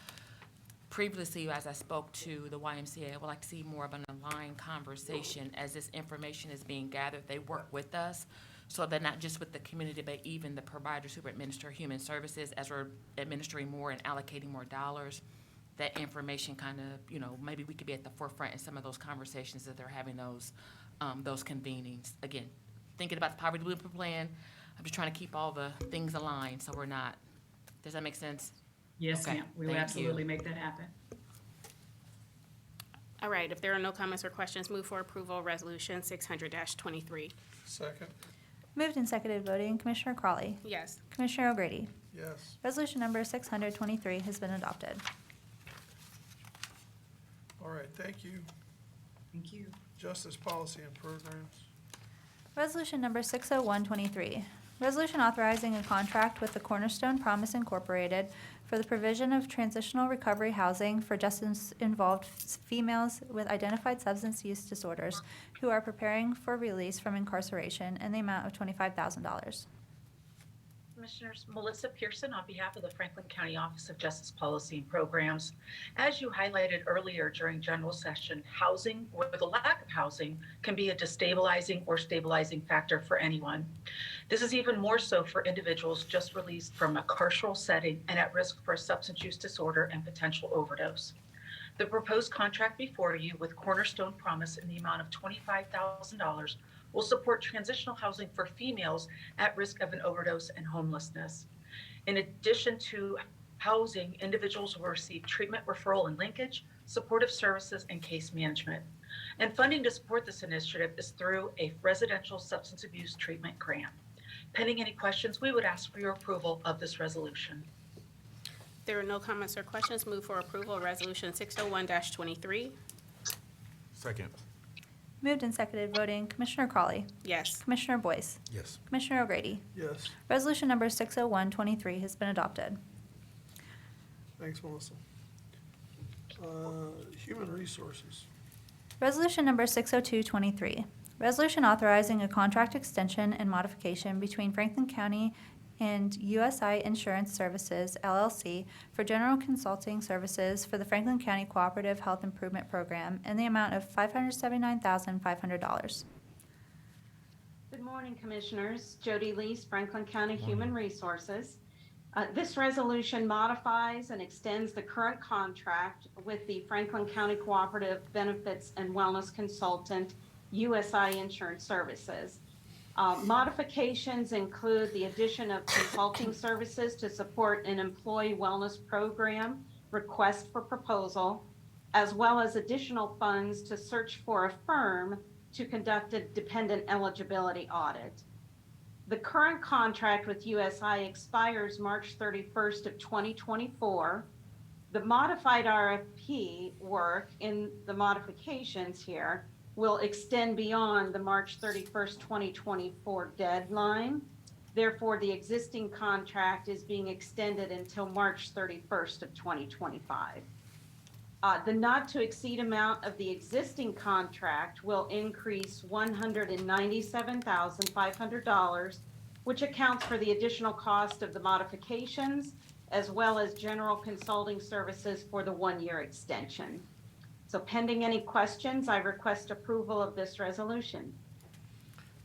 Previously, as I spoke to the YMCA, I would like to see more of an aligned conversation as this information is being gathered. They work with us, so that not just with the community, but even the providers who administer human services, as we're administering more and allocating more dollars, that information kind of, maybe we could be at the forefront in some of those conversations that they're having those convenings. Again, thinking about the poverty blueprint plan, I'm just trying to keep all the things aligned so we're not, does that make sense? Yes, Okay, ma'am. We will thank absolutely you. make that happen. All right, if there are no comments or questions, move for approval of Resolution 600-23. Second. Moved and seconded, voting Commissioner Crawley. Yes. Commissioner O'Grady. Yes. Resolution number 623 has been adopted. All right, thank you. Thank you. Justice Policy and Programs. Resolution number 60123, resolution authorizing a contract with the Cornerstone Promise Incorporated for the provision of transitional recovery housing for justice-involved females with identified substance use disorders who are preparing for release from incarceration in the amount of $25,000. Commissioners, Melissa Pearson on behalf of the Franklin County Office of Justice Policy and Programs. As you highlighted earlier during general session, housing or the lack of housing can be a destabilizing or stabilizing factor for anyone. This is even more so for individuals just released from a carceral setting and at risk for a substance use disorder and potential overdose. The proposed contract before you with Cornerstone Promise in the amount of $25,000 will support transitional housing for females at risk of an overdose and homelessness. In addition to housing, individuals will receive treatment referral and linkage, supportive services, and case management. And funding to support this initiative is through a residential substance abuse treatment grant. Pending any questions, we would ask for your approval of this resolution. There are no comments or questions. Move for approval of Resolution 601-23. Second. Moved and seconded voting, Commissioner Crawley. Yes. Commissioner Boyce. Yes. Commissioner O'Grady. Yes. Resolution number 60123 has been adopted. Thanks, Melissa. Human Resources. Resolution number 60223. Resolution authorizing a contract extension and modification between Franklin County and USI Insurance Services, LLC, for general consulting services for the Franklin County Cooperative Health Improvement Program in the amount of $579,500. Good morning, Commissioners. Jody Lees, Franklin County Human Resources. This resolution modifies and extends the current contract with the Franklin County Cooperative Benefits and Wellness Consultant, USI Insurance Services. Modifications include the addition of consulting services to support an employee wellness program request for proposal, as well as additional funds to search for a firm to conduct a dependent eligibility audit. The current contract with USI expires March 31st of 2024. The modified RFP work in the modifications here will extend beyond the March 31st, 2024 deadline. Therefore, the existing contract is being extended until March 31st of 2025. The not to exceed amount of the existing contract will increase $197,500, which accounts for the additional cost of the modifications, as well as general consulting services for the one-year extension. So pending any questions, I request approval of this resolution.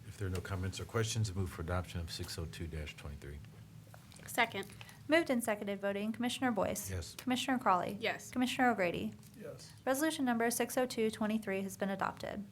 If there are no comments or questions, move for adoption of 602-23. Second. Moved and seconded voting, Commissioner Boyce. Yes. Commissioner Crawley. Yes. Commissioner O'Grady. Yes. Resolution number 60223 has been adopted.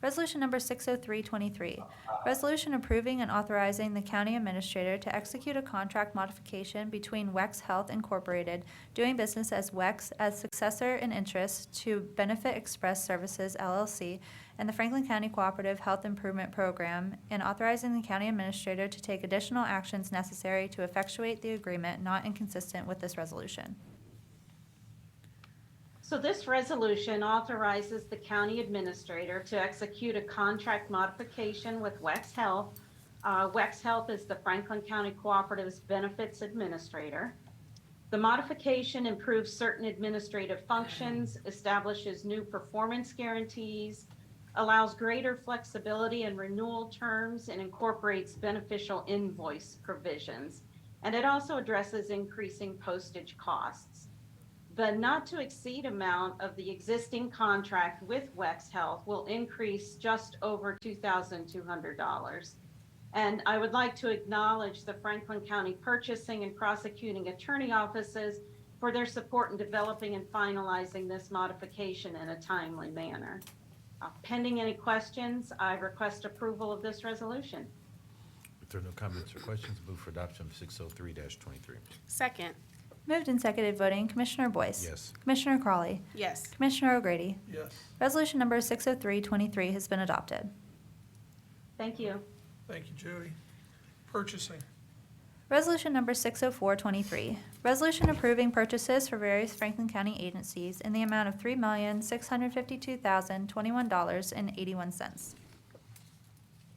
Resolution number 60323, resolution approving and authorizing the county administrator to execute a contract modification between WEX Health Incorporated, doing business as WEX as successor in interest to Benefit Express Services LLC and the Franklin County Cooperative Health Improvement Program, and authorizing the county administrator to take additional actions necessary to effectuate the agreement not inconsistent with this resolution. So this resolution authorizes the county administrator to execute a contract modification with WEX Health. WEX Health is the Franklin County Cooperative's benefits administrator. The modification improves certain administrative functions, establishes new performance guarantees, allows greater flexibility in renewal terms, and incorporates beneficial invoice provisions. And it also addresses increasing postage costs. The not to exceed amount of the existing contract with WEX Health will increase just over $2,200. And I would like to acknowledge the Franklin County Purchasing and Prosecuting Attorney offices for their support in developing and finalizing this modification in a timely manner. Pending any questions, I request approval of this resolution. If there are no comments or questions, move for adoption of 603-23. Second. Moved and seconded voting, Commissioner Boyce. Yes. Commissioner Crawley. Yes. Commissioner O'Grady. Yes. Resolution number 60323 has been adopted. Thank you. Thank you, Jody. Purchasing. Resolution number 60423, resolution approving purchases for various Franklin County agencies in the amount of $3,652,021.81.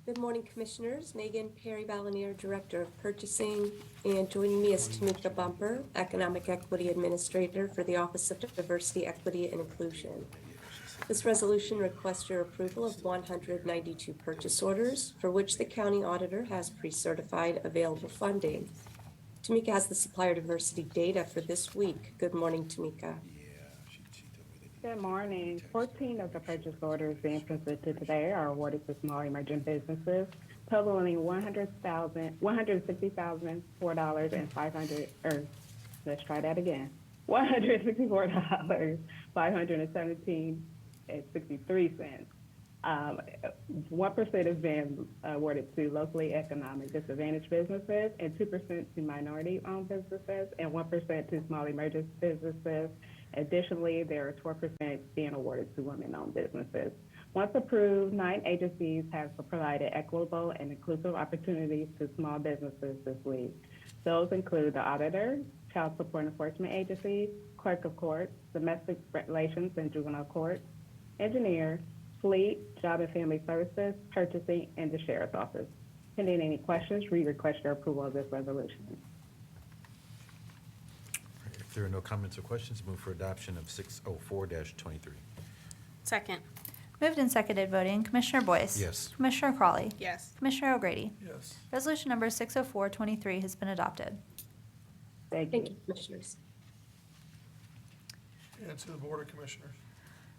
Good morning, Commissioners. Megan Perry Balanier, Director of Purchasing, and joining me is Tamika Bumper, Economic Equity Administrator for the Office of Diversity, Equity, and Inclusion. This resolution requests your approval of 192 purchase orders for which the County Auditor has pre-certified available funding. Tamika has the supplier diversity data for this week. Good morning, Tamika. Good morning. 14 of the purchase orders being presented today are awarded to small emerging businesses, totaling $160,004 and 500. Let's try that again. $164.63. 1% is being awarded to locally economic disadvantaged businesses, and 2% to minority-owned businesses, and 1% to small emerging businesses. Additionally, there is 4% being awarded to women-owned businesses. Once approved, 9 agencies have provided equitable and inclusive opportunities to small businesses this week. Those include the auditor, child support enforcement agency, clerk of court, domestic relations and juvenile court, engineer, fleet, job and family services, purchasing, and the sheriff's office. Pending any questions, we request your approval of this resolution. If there are no comments or questions, move for adoption of 604-23. Second. Moved and seconded voting, Commissioner Boyce. Yes. Commissioner Crawley. Yes. Commissioner O'Grady. Yes. Resolution number 60423 has been adopted. Thank Thank you. you, Commissioners. And to the Board of Commissioners.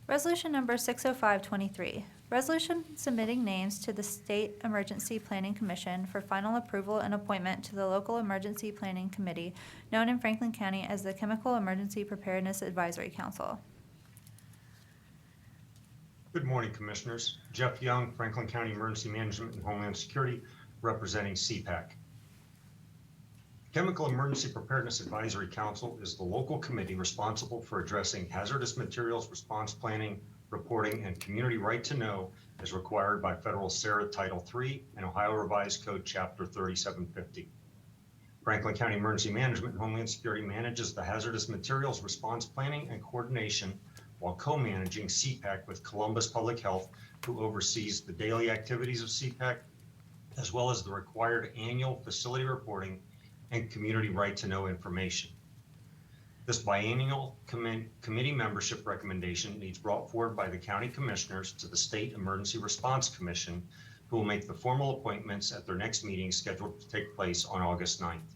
Resolution number 60523, resolution submitting names to the State Emergency Planning Commission for final approval and appointment to the local emergency planning committee known in Franklin County as the Chemical Emergency Preparedness Advisory Council. Good morning, Commissioners. Jeff Young, Franklin County Emergency Management and Homeland Security, representing CPAC. Chemical Emergency Preparedness Advisory Council is the local committee responsible for addressing hazardous materials response planning, reporting, and community right to know as required by Federal SARA Title III and Ohio Revised Code Chapter 3750. Franklin County Emergency Management and Homeland Security manages the hazardous materials response planning and coordination while co-managing CPAC with Columbus Public Health, who oversees the daily activities of CPAC, as well as the required annual facility reporting and community right to know information. This biennial committee membership recommendation needs brought forward by the county commissioners to the State Emergency Response Commission, who will make the formal appointments at their next meeting scheduled to take place on August 9th.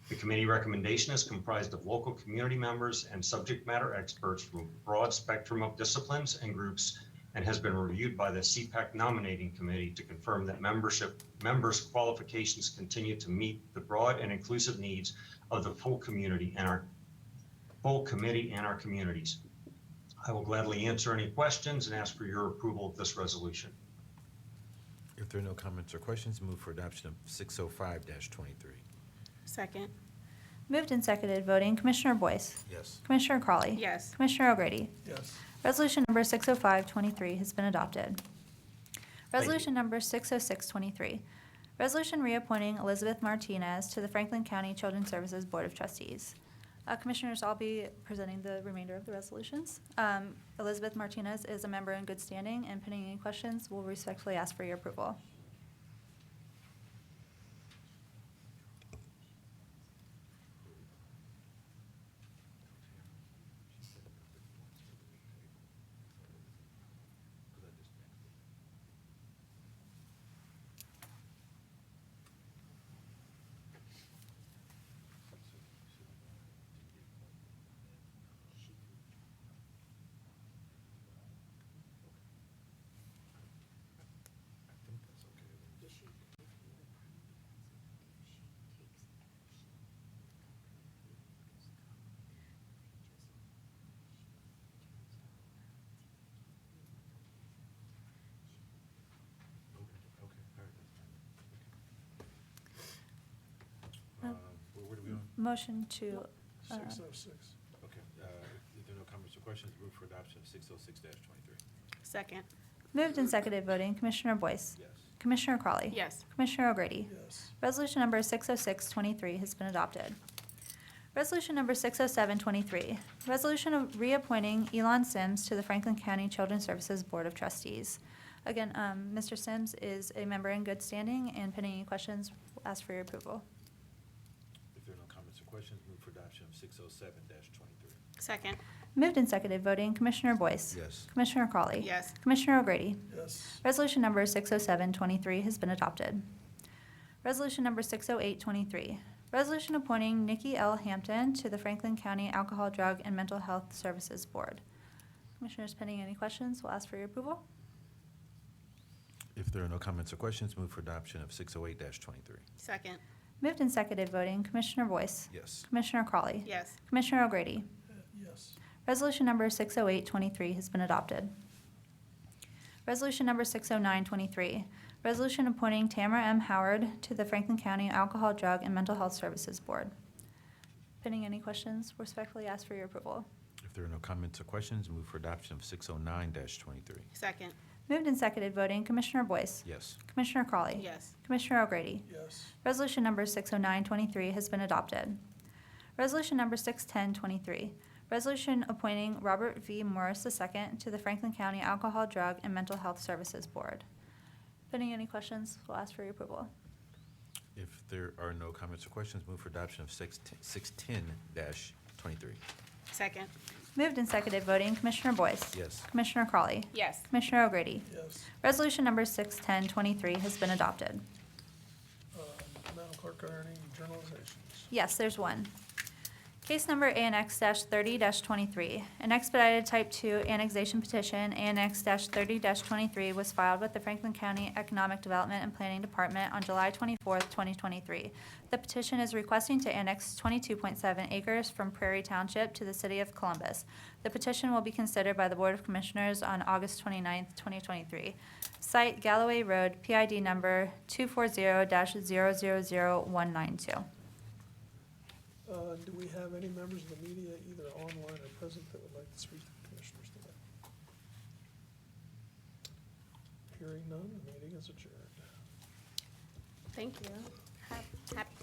The committee recommendation is comprised of local community members and subject matter experts from a broad spectrum of disciplines and groups, and has been reviewed by the CPAC nominating committee to confirm that members' qualifications continue to meet the broad and inclusive needs of the full community and our communities. I will gladly answer any questions and ask for your approval of this resolution. If there are no comments or questions, move for adoption of 605-23. Second. Moved and seconded voting, Commissioner Boyce. Yes. Commissioner Crawley. Yes. Commissioner O'Grady. Yes. Resolution number 60523 has been adopted. Resolution number 60623, resolution reappointing Elizabeth Martinez to the Franklin County Children's Services Board of Trustees. Commissioners, I'll be presenting the remainder of the resolutions. Elizabeth Martinez is a member in good standing, and pending any questions, we'll respectfully ask for your approval. Where do we go? Motion to, 606. Okay. If there are no comments or questions, move for adoption of 606-23. Second. moved and seconded voting, Commissioner Boyce. Yes. Commissioner Crawley. Yes. Commissioner O'Grady. Yes. Resolution number 60623 has been adopted. Resolution number 60723, resolution of reappointing Elon Sims to the Franklin County Children's Services Board of Trustees. Again, Mr. Sims is a member in good standing, and pending any questions, we'll ask for your approval. If there are no comments or questions, move for adoption of 607-23. Second. Moved and seconded voting, Commissioner Boyce. Yes. Commissioner Crawley. Yes. Commissioner O'Grady. Yes. Resolution number 60723 has been adopted. Resolution number 60823, resolution appointing Nikki L. Hampton to the Franklin County Alcohol, Drug, and Mental Health Services Board. Commissioners, pending any questions, we'll ask for your approval. If there are no comments or questions, move for adoption of 608-23. Second. Moved and seconded voting, Commissioner Boyce. Yes. Commissioner Crawley. Yes. Commissioner O'Grady. Yes. Resolution number 60823 has been adopted. Resolution number 60923, resolution appointing Tamara M. Howard to the Franklin County Alcohol, Drug, and Mental Health Services Board. Pending any questions, respectfully ask for your approval. If there are no comments or questions, move for adoption of 609-23. Second. Moved and seconded voting, Commissioner Boyce. Yes. Commissioner Crawley. Yes. Commissioner O'Grady. Yes. Resolution number 60923 has been adopted. Resolution number 61023, resolution appointing Robert V. Morris II to the Franklin County Alcohol, Drug, and Mental Health Services Board. Pending any questions, we'll ask for your approval. If there are no comments or questions, move for adoption of 610-23. Second. Moved and seconded voting, Commissioner Boyce. Yes. Commissioner Crawley. Yes. Commissioner O'Grady. Yes. Resolution number 61023 has been adopted. Madam Clerk, are there any journalizations? Yes, there's one. Case number ANX-30-23, an expedited Type 2 annexation petition, ANX-30-23, was filed with the Franklin County Economic Development and Planning Department on July 24th, 2023. The petition is requesting to annex 22.7 acres from Prairie Township to the city of Columbus. The petition will be considered by the Board of Commissioners on August 29th, 2023. Site Galloway Road, PID number 240-000192. Do we have any members of the media, either online or present, that would like to speak to the commissioners today? Hearing none, the meeting is adjourned. Thank you. Happy